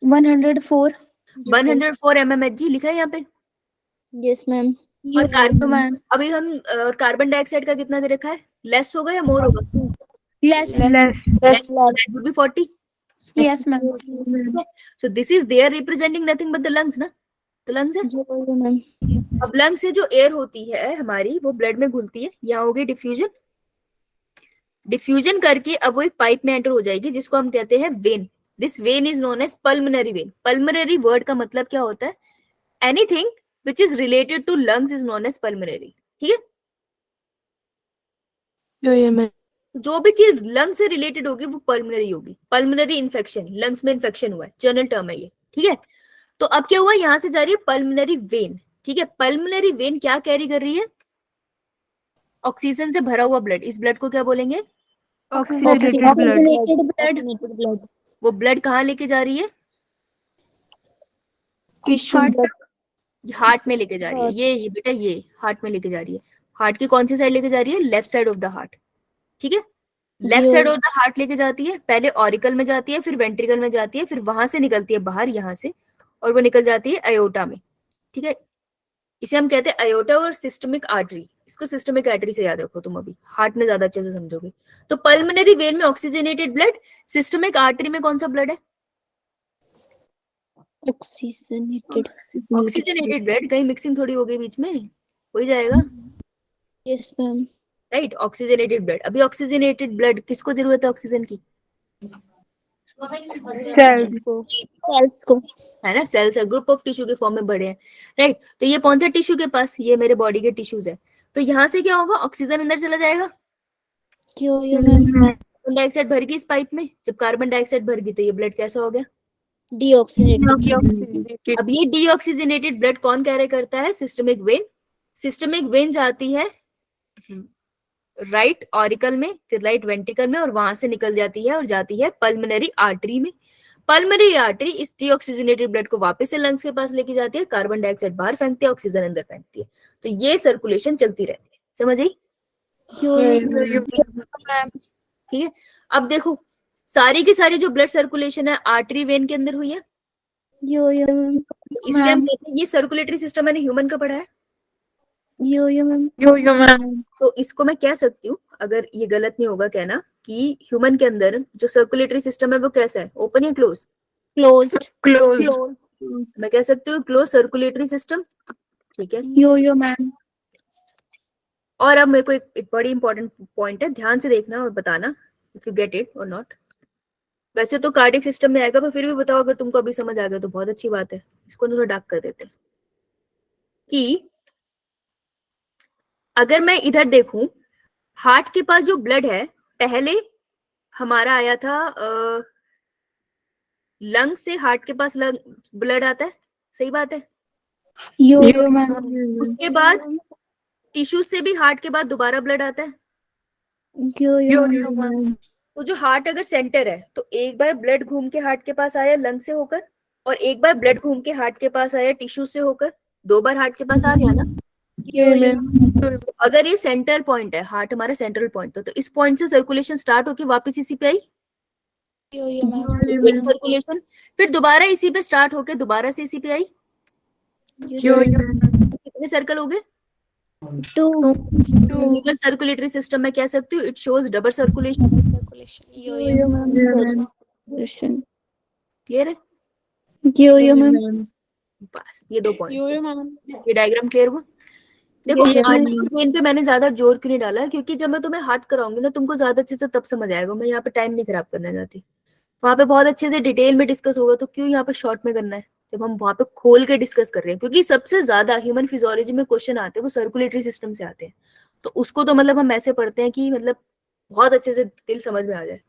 104 mmHg लिखा है यहाँ पे। Yes ma'am. और कार्बन, अभी हम कार्बन डाइऑक्साइड का कितना दे रखा है, लेस होगा या मोर होगा? Less. That would be 40. Yes ma'am. So this is there representing nothing but the lungs ना, तो लंग्स है। अब लंग से जो एयर होती है हमारी वो ब्लड में घुलती है, यहाँ होगी डिफ्यूजन, डिफ्यूजन करके अब वो एक पाइप में एंटर हो जाएगी जिसको हम कहते हैं vein. This vein is known as pulmonary vein. Pulmonary word का मतलब क्या होता है, anything which is related to lungs is known as pulmonary, ठीक है। जो भी चीज लंग से रिलेटेड होगी वो पल्मोनरी होगी। पल्मोनरी इन्फेक्शन, लंग्स में इन्फेक्शन हुआ है, जनरल टर्म है ये, ठीक है। तो अब क्या हुआ, यहाँ से जा रही है पल्मोनरी वेन, ठीक है। पल्मोनरी वेन क्या कैरी कर रही है, ऑक्सीजन से भरा हुआ ब्लड। इस ब्लड को क्या बोलेंगे, ऑक्सीजनेटेड ब्लड। वो ब्लड कहाँ लेके जा रही है, हार्ट में लेके जा रही है। ये बेटा ये हार्ट में लेके जा रही है। हार्ट की कौन सी साइड लेके जा रही है, left side of the heart, ठीक है। Left side of the heart लेके जाती है, पहले ऑरिकल में जाती है, फिर वेंट्रिकल में जाती है, फिर वहां से निकलती है बाहर यहाँ से, और वो निकल जाती है अयोटा में, ठीक है। इसे हम कहते हैं अयोटा और सिस्टमिक आर्टरी। इसको सिस्टमिक आर्टरी से याद रखो तुम, अभी हार्ट में ज्यादा अच्छे से समझोगे। तो पल्मोनरी वेन में ऑक्सीजनेटेड ब्लड, सिस्टमिक आर्टरी में कौन सा ब्लड है, ऑक्सीजनेटेड ब्लड। कहीं मिक्सिंग थोड़ी हो गई बीच में, हो ही जाएगा। Yes ma'am. Right, oxygenated blood. अभी ऑक्सीजनेटेड ब्लड किसको जरूरत है ऑक्सीजन की, सेल्स को है ना। सेल्स है, ग्रुप ऑफ टिश्यू के फॉर्म में बड़े हैं, राइट। तो ये पहुंचा टिश्यू के पास, ये मेरे बॉडी के टिश्यूज है। तो यहाँ से क्या होगा, ऑक्सीजन अंदर चला जाएगा, कार्बन डाइऑक्साइड भर गई इस पाइप में। जब कार्बन डाइऑक्साइड भर गई तो ये ब्लड कैसा हो गया, डीऑक्सीजनेटेड। अब ये डीऑक्सीजनेटेड ब्लड कौन कैरी करता है, सिस्टमिक वेन। सिस्टमिक वेन जाती है राइट ऑरिकल में, फिर राइट वेंट्रिकल में, और वहां से निकल जाती है और जाती है पल्मोनरी आर्टरी में। पल्मोनरी आर्टरी इस डीऑक्सीजनेटेड ब्लड को वापस से लंग्स के पास लेके जाती है, कार्बन डाइऑक्साइड बाहर फेंकती है, ऑक्सीजन अंदर फेंकती है। तो ये सर्कुलेशन चलती रहती है, समझ आई, ठीक है। अब देखो सारी की सारी जो ब्लड सर्कुलेशन है आर्टरी वेन के अंदर हुई है, इसलिए हम कहते हैं ये सर्कुलेटरी सिस्टम मैंने ह्यूमन का पढ़ा है। तो इसको मैं कह सकती हूँ, अगर ये गलत नहीं होगा कहना, कि ह्यूमन के अंदर जो सर्कुलेटरी सिस्टम है वो कैसा है, ओपन या क्लोज, मैं कह सकती हूँ क्लोज सर्कुलेटरी सिस्टम, ठीक है। यो मैम। और अब मेरे को एक बड़ी इंपॉर्टेंट पॉइंट है, ध्यान से देखना और बताना इफ यू गेट इट और नॉट। वैसे तो कार्डियक सिस्टम में आएगा, पर फिर भी बताओ, अगर तुमको अभी समझ आ गया तो बहुत अच्छी बात है। इसको थोड़ा डार्क कर देते हैं कि अगर मैं इधर देखूं, हार्ट के पास जो ब्लड है, पहले हमारा आया था लंग से हार्ट के पास ब्लड आता है, सही बात है। यो मैम। उसके बाद टिश्यू से भी हार्ट के बाद दोबारा ब्लड आता है। यो मैम। तो जो हार्ट अगर सेंटर है, तो एक बार ब्लड घूम के हार्ट के पास आया लंग से होकर, और एक बार ब्लड घूम के हार्ट के पास आया टिश्यू से होकर, 2 बार हार्ट के पास आ गया ना। तो अगर ये सेंटर पॉइंट है, हार्ट हमारा सेंट्रल पॉइंट, तो इस पॉइंट से सर्कुलेशन स्टार्ट होके वापस इसी पे आई, एक सर्कुलेशन, फिर दोबारा इसी पे स्टार्ट होके दोबारा से इसी पे आई। कितने सर्कल हो गए? 2 सर्कुलेटरी सिस्टम में कह सकती हूँ, it shows double circulation. Clear है? बस ये 2 पॉइंट, ये डायग्राम क्लियर हुआ? देखो आर्टरी वेन पे मैंने ज्यादा जोर क्यों नहीं डाला, क्योंकि जब मैं तुम्हें हार्ट कराऊंगी ना, तुमको ज्यादा अच्छे से तब समझ आएगा। मैं यहाँ पे टाइम नहीं खराब करना चाहती, वहां पे बहुत अच्छे से डिटेल में डिस्कस होगा, तो क्यों यहाँ पे शॉर्ट में करना है, जब हम वहां पे खोल के डिस्कस कर रहे हैं। क्योंकि सबसे ज्यादा ह्यूमन फिजियोलॉजी में क्वेश्चन आते हैं वो सर्कुलेटरी सिस्टम से आते हैं, तो उसको तो मतलब हम ऐसे पढ़ते हैं कि मतलब बहुत अच्छे से दिल समझ में आ जाए,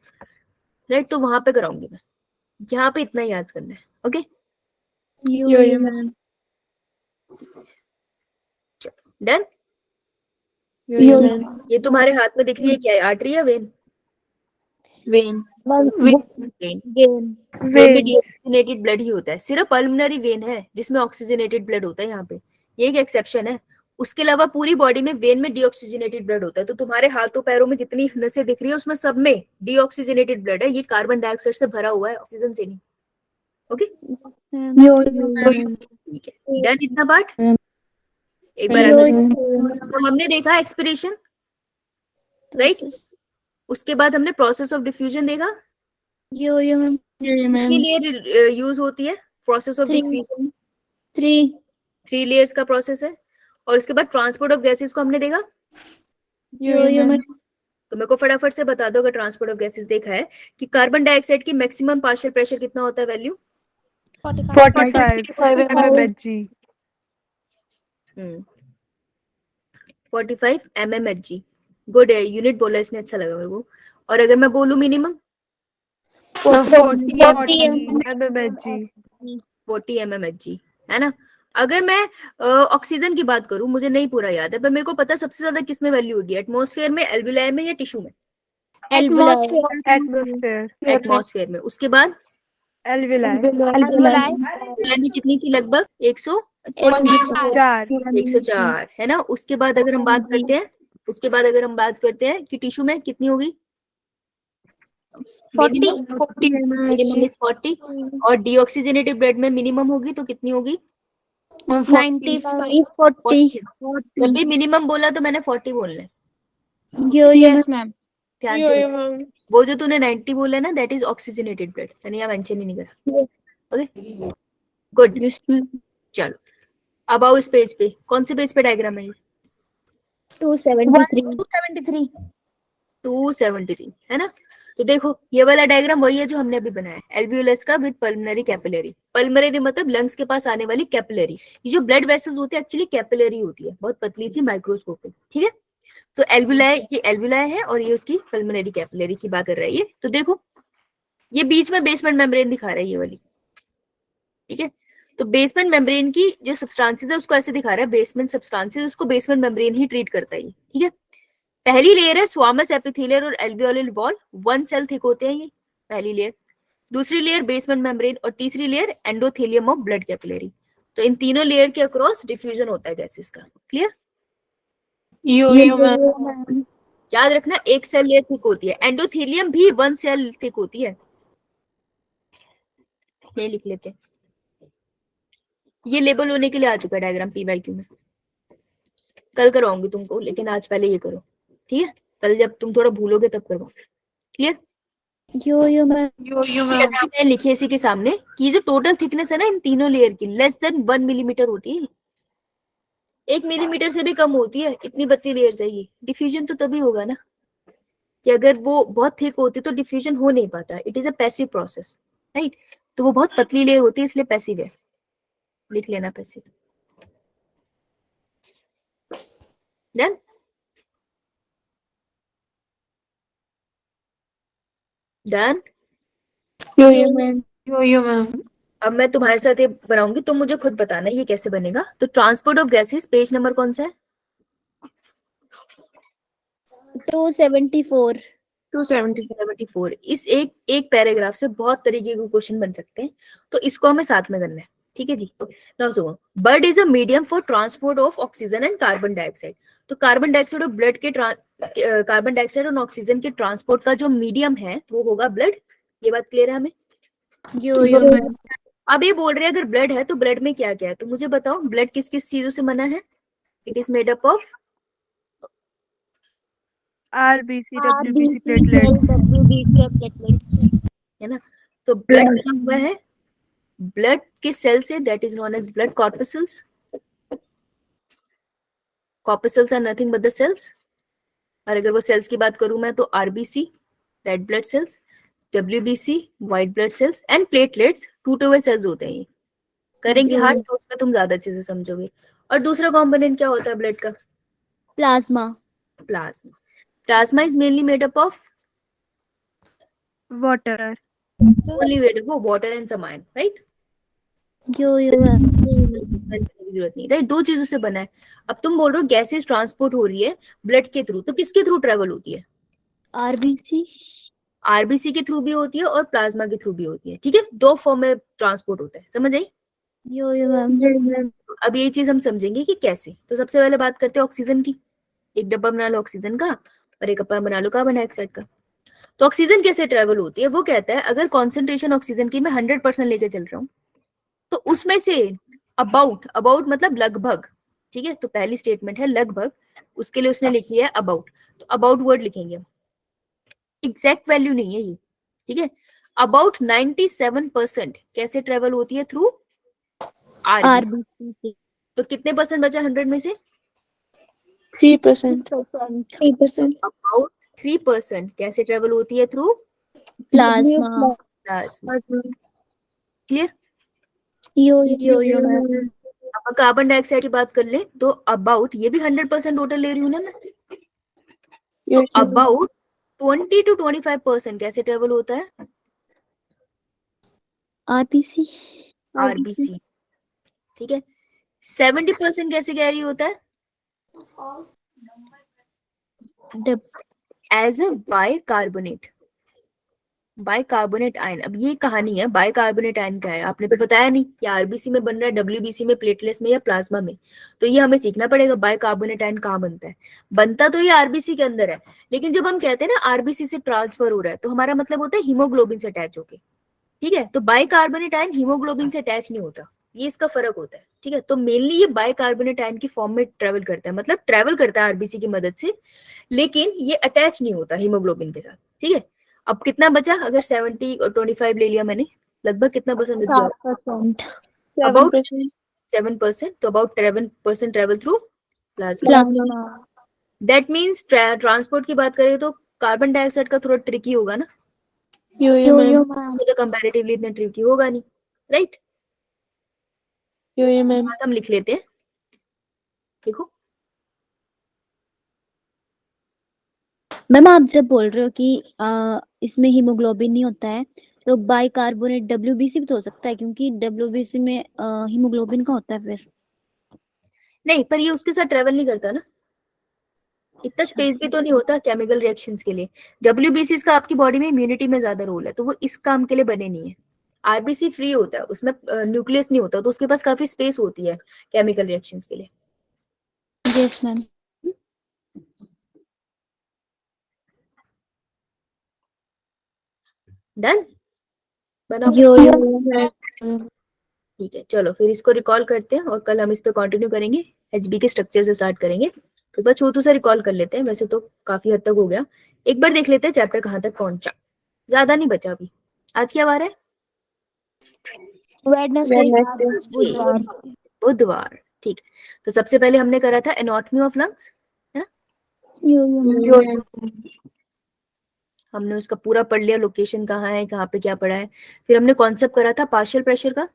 राइट। तो वहां पे कराऊंगी मैं, यहाँ पे इतना याद करना है। Okay, done. ये तुम्हारे हाथ में दिख रही है क्या है, आर्टरी या वेन? वेन में डीऑक्सीजनेटेड ब्लड ही होता है, सिर्फ पल्मोनरी वेन है जिसमें ऑक्सीजनेटेड ब्लड होता है यहाँ पे, ये एक एक्सेप्शन है। उसके अलावा पूरी बॉडी में वेन में डीऑक्सीजनेटेड ब्लड होता है। तो तुम्हारे हाथों पैरों में जितनी नसें दिख रही है उसमें सब में डीऑक्सीजनेटेड ब्लड है, ये कार्बन डाइऑक्साइड से भरा हुआ है, ऑक्सीजन से नहीं। ओके, ठीक है, डन इतना पार्ट। एक बार तो हमने देखा एक्सपिरेशन, राइट। उसके बाद हमने प्रोसेस ऑफ डिफ्यूजन देखा, कितनी लेयर यूज होती है प्रोसेस ऑफ डिफ्यूजन? 3 लेयर्स का प्रोसेस है। और उसके बाद ट्रांसपोर्ट ऑफ गैसेस को हमने देखा। तो मेरे को फटाफट से बता दो, अगर ट्रांसपोर्ट ऑफ गैसेस देखा है, कि कार्बन डाइऑक्साइड की मैक्सिमम पार्शियल प्रेशर कितना होता है, वैल्यू 45 mmHg। 45 mmHg, गुड है, यूनिट बोला इसने, अच्छा लगा मेरे को। और अगर मैं बोलूं मिनिमम 40 mmHg, 40 mmHg, है ना। अगर मैं ऑक्सीजन की बात करूं, मुझे नहीं पूरा याद है, पर मेरे को पता सबसे ज्यादा किस में वैल्यू होगी, एटमॉस्फेयर में, एल्विलाई में, या टिश्यू में? एटमॉस्फेयर में। उसके बाद एल्विलाई में कितनी थी? लगभग 104, है ना। उसके बाद अगर हम बात करते हैं, कि टिश्यू में कितनी होगी? 40। और डीऑक्सीजनेटेड ब्लड में मिनिमम होगी तो कितनी होगी? 95 40। जब भी मिनिमम बोला तो मैंने 40 बोलना है, यस मैम। ध्यान से। वो जो तूने 90 बोला ना, दैट इज ऑक्सीजनेटेड ब्लड, मैंने यहाँ मेंशन ही नहीं करा। Okay, good. चलो अब आओ इस पेज पे। कौन से पेज पे डायग्राम है ये? 273, है ना। तो देखो ये वाला डायग्राम वही है जो हमने अभी बनाया, एल्वियोलस का विद पल्मोनरी कैपिलरी। पल्मोनरी मतलब लंग्स के पास आने वाली कैपिलरी। ये जो ब्लड वेसल्स होती है एक्चुअली कैपिलरी होती है, बहुत पतली सी, माइक्रोस्कोपिक, ठीक है। तो एल्वियोलाई, ये एल्वियोलाई है और ये उसकी पल्मोनरी कैपिलरी की बात कर रही है। तो देखो ये बीच में बेसमेंट मेम्ब्रेन दिखा रहा है, ये वाली, ठीक है। तो बेसमेंट मेम्ब्रेन की जो सब्सटेंसेस है उसको ऐसे दिखा रहा है, बेसमेंट सब्सटेंसेस, उसको बेसमेंट मेम्ब्रेन ही ट्रीट करता है, ठीक है। पहली लेयर है स्वामस एपिथेलियल और एल्वियोलर वॉल, 1 सेल थिक होते हैं ये, पहली लेयर। दूसरी लेयर बेसमेंट मेम्ब्रेन, और तीसरी layer endothelium of blood capillary. तो इन तीनों लेयर के अक्रॉस डिफ्यूजन होता है गैसेस का। क्लियर? याद रखना, एक सेल लेयर थिक होती है, एंडोथेलियम भी 1 सेल थिक होती है। ये लिख लेते हैं, ये लेबल होने के लिए आ चुका है डायग्राम PYQ में। कल करवाऊंगी तुमको, लेकिन आज पहले ये करो, ठीक है। कल जब तुम थोड़ा भूलोगे तब करवाओ। क्लियर? मैंने लिखी इसी के सामने कि जो टोटल थिकनेस है ना इन तीनों लेयर की, लेस देन 1 मिलीमीटर होती है। 1 मिलीमीटर से भी कम होती है, इतनी पतली लेयर्स है ये। डिफ्यूजन तो तभी होगा ना कि अगर वो बहुत थिक होती तो डिफ्यूजन हो नहीं पाता। It is a passive process, right. तो वो बहुत पतली लेयर होती है इसलिए पैसिव है, लिख लेना पैसिव। डन। डन। यो मैम। अब मैं तुम्हारे साथ ये बनाऊंगी, तुम मुझे खुद बताना ये कैसे बनेगा। तो transport of gases, page number कौन सा है? 274। 274। इस एक पैराग्राफ से बहुत तरीके के क्वेश्चन बन सकते हैं, तो इसको हमें साथ में करना है, ठीक है जी। नाउ सुनो, blood is a medium for transport of oxygen and carbon dioxide. तो कार्बन डाइऑक्साइड और ब्लड के कार्बन डाइऑक्साइड और ऑक्सीजन के ट्रांसपोर्ट का जो मीडियम है वो होगा ब्लड। ये बात क्लियर है हमें? यो मैम। अब ये बोल रहे हैं अगर ब्लड है तो ब्लड में क्या क्या है, तो मुझे बताओ ब्लड किस किस चीजों से बना है? It is made up of RBC, WBC, platelets, WBC और प्लेटलेट्स। है ना। तो ब्लड बना हुआ है ब्लड के सेल से, that is known as blood corpuscles. Corpuscles are nothing but the cells. और अगर वो सेल्स की बात करूं मैं तो RBC, red blood cells, WBC, white blood cells, and platelets, टूटे हुए सेल्स होते हैं ये। करेंगे हार्ट तो उसमें तुम ज्यादा अच्छे से समझोगे। और दूसरा कंपोनेंट क्या होता है ब्लड का? Plasma. Plasma. Plasma is mainly made up of water, only made up of water and some ion, right. Yo ma'am. जरूरत नहीं, राइट। दो चीजों से बना है। अब तुम बोल रहे हो गैसेस ट्रांसपोर्ट हो रही है ब्लड के थ्रू, तो किसके थ्रू ट्रेवल होती है? RBC। आरबीसी के थ्रू भी होती है और प्लाज्मा के थ्रू भी होती है, ठीक है। दो फॉर्म में ट्रांसपोर्ट होता है, समझ आई? यो मैम। अब ये चीज हम समझेंगे कि कैसे। तो सबसे पहले बात करते हैं ऑक्सीजन की। एक डब्बा बना लो ऑक्सीजन का और एक डब्बा बना लो कार्बन डाइऑक्साइड का। तो ऑक्सीजन कैसे ट्रेवल होती है? वो कहता है अगर कॉन्सेंट्रेशन ऑक्सीजन की मैं 100% लेके चल रहा हूँ तो उसमें से अबाउट मतलब लगभग, ठीक है। तो पहली स्टेटमेंट है लगभग, उसके लिए उसने लिखी है अबाउट। तो अबाउट वर्ड लिखेंगे हम, एग्जैक्ट वैल्यू नहीं है ये, ठीक है। अबाउट 97% कैसे ट्रेवल होती है? Through RBC. RBC। तो कितने परसेंट बचा 100 में से? 3%। अबाउट 3% कैसे ट्रेवल होती है? Through plasma. प्लाज्मा। क्लियर? यो मैम। अब कार्बन डाइऑक्साइड की बात कर ले तो अबाउट, ये भी 100% टोटल ले रही हूँ ना मैं, तो अबाउट 20 to 25% कैसे ट्रेवल होता है? RBC। आरबीसी, ठीक है। 70% कैसे कैरी होता है? As a bicarbonate, bicarbonate ion. अब ये कहानी है, बाइकार्बोनेट आयन क्या है आपने तो बताया नहीं, कि आरबीसी में बन रहा है, डब्ल्यूबीसी में, प्लेटलेट्स में या प्लाज्मा में। तो ये हमें सीखना पड़ेगा बाइकार्बोनेट आयन कहाँ बनता है। बनता तो ये आरबीसी के अंदर है, लेकिन जब हम कहते हैं ना आरबीसी से ट्रांसफर हो रहा है तो हमारा मतलब होता है हीमोग्लोबिन से अटैच होके, ठीक है। तो बाइकार्बोनेट आयन हीमोग्लोबिन से अटैच नहीं होता, ये इसका फर्क होता है, ठीक है। तो मेनली ये बाइकार्बोनेट आयन की फॉर्म में ट्रेवल करता है, मतलब ट्रेवल करता है आरबीसी की मदद से, लेकिन ये अटैच नहीं होता हीमोग्लोबिन के साथ, ठीक है। अब कितना बचा? अगर 70 और 25 ले लिया मैंने, लगभग कितना परसेंट बच गया? 7%। अबाउट 7%। तो about 7% travel through plasma. Plasma. That means transport की बात करें तो कार्बन डाइऑक्साइड का थोड़ा ट्रिकी होगा ना, यो मैम। तो कंपैरेटिवली इतना ट्रिकी होगा नहीं, राइट। मैम। हम लिख लेते हैं, देखो। मैम आप जब बोल रहे हो कि इसमें हीमोग्लोबिन नहीं होता है तो बाइकार्बोनेट WBC भी तो हो सकता है, क्योंकि WBC में हीमोग्लोबिन का होता है फिर। नहीं, पर ये उसके साथ ट्रेवल नहीं करता ना, इतना स्पेस भी तो नहीं होता केमिकल रिएक्शंस के लिए। डब्ल्यूबीसी का आपकी बॉडी में इम्यूनिटी में ज्यादा रोल है, तो वो इस काम के लिए बने नहीं है। आरबीसी फ्री होता है, उसमें न्यूक्लियस नहीं होता, तो उसके पास काफी स्पेस होती है केमिकल रिएक्शंस के लिए। Yes ma'am. डन? बनाओ। ठीक है, चलो फिर इसको रिकॉल करते हैं और कल हम इस पे कंटिन्यू करेंगे, एचबी के स्ट्रक्चर से स्टार्ट करेंगे। तो बस छोटू सा रिकॉल कर लेते हैं, वैसे तो काफी हद तक हो गया। एक बार देख लेते हैं चैप्टर कहाँ तक पहुंचा, ज्यादा नहीं बचा अभी। आज क्या वार है? वेडनेसडे। बुधवार। ठीक है, तो सबसे पहले हमने करा था एनाटॉमी ऑफ लंग्स, है ना? हमने उसका पूरा पढ़ लिया, लोकेशन कहाँ है, कहाँ पे क्या पढ़ा है। फिर हमने कॉन्सेप्ट करा था पार्शियल प्रेशर का,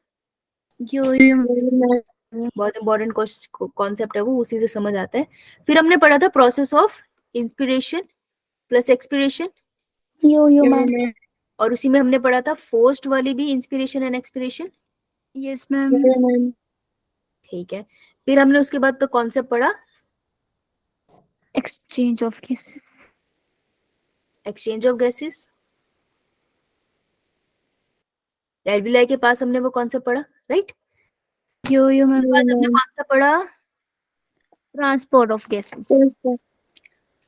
बहुत इंपॉर्टेंट कॉन्सेप्ट है वो, उसी से समझ आता है। फिर हमने पढ़ा था process of inspiration plus expiration, ma'am. और उसी में हमने पढ़ा था फोर्स्ड वाली भी inspiration and expiration. Yes ma'am. ठीक है, फिर हमने उसके बाद तो कॉन्सेप्ट पढ़ा exchange of cases. Exchange of gases, alveoli के पास हमने वो कॉन्सेप्ट पढ़ा, राइट? मैम। बाद हमने कॉन्सेप्ट पढ़ा transport of guesses.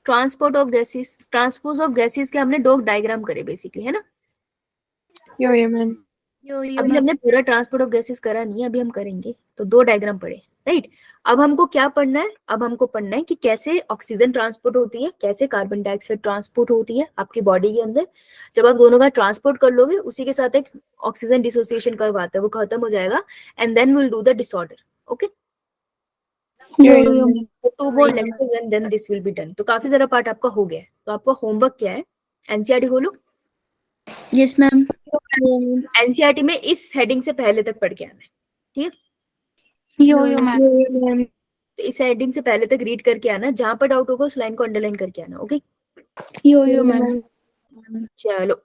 Transport of gases. Transport of gases के हमने 2 डायग्राम करे बेसिकली, है ना? मैम। अभी हमने पूरा ट्रांसपोर्ट ऑफ गैसेस करा नहीं है, अभी हम करेंगे, तो 2 डायग्राम पढ़े, राइट? अब हमको क्या पढ़ना है? अब हमको पढ़ना है कि कैसे ऑक्सीजन ट्रांसपोर्ट होती है, कैसे कार्बन डाइऑक्साइड ट्रांसपोर्ट होती है आपकी बॉडी के अंदर। जब आप दोनों का ट्रांसपोर्ट कर लोगे, उसी के साथ एक ऑक्सीजन डिसोसिएशन करवाता है, वो खत्म हो जाएगा, and then will do the disorder. Okay, 2 more lectures and then this will be done। तो काफी सारा पार्ट आपका हो गया है। तो आपका होमवर्क क्या है? एनसीईआरटी खोलो। Yes ma'am. एनसीईआरटी में इस हेडिंग से पहले तक पढ़ के आना है, ठीक है? मैम। तो इस हेडिंग से पहले तक रीड करके आना, जहां पर डाउट होगा उस लाइन को अंडरलाइन करके आना। Okay, ma'am. चलो,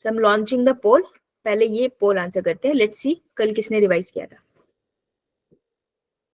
सो हम लॉन्चिंग द पोल। पहले ये पोल आंसर करते हैं, लेट्स सी कल किसने रिवाइज किया था।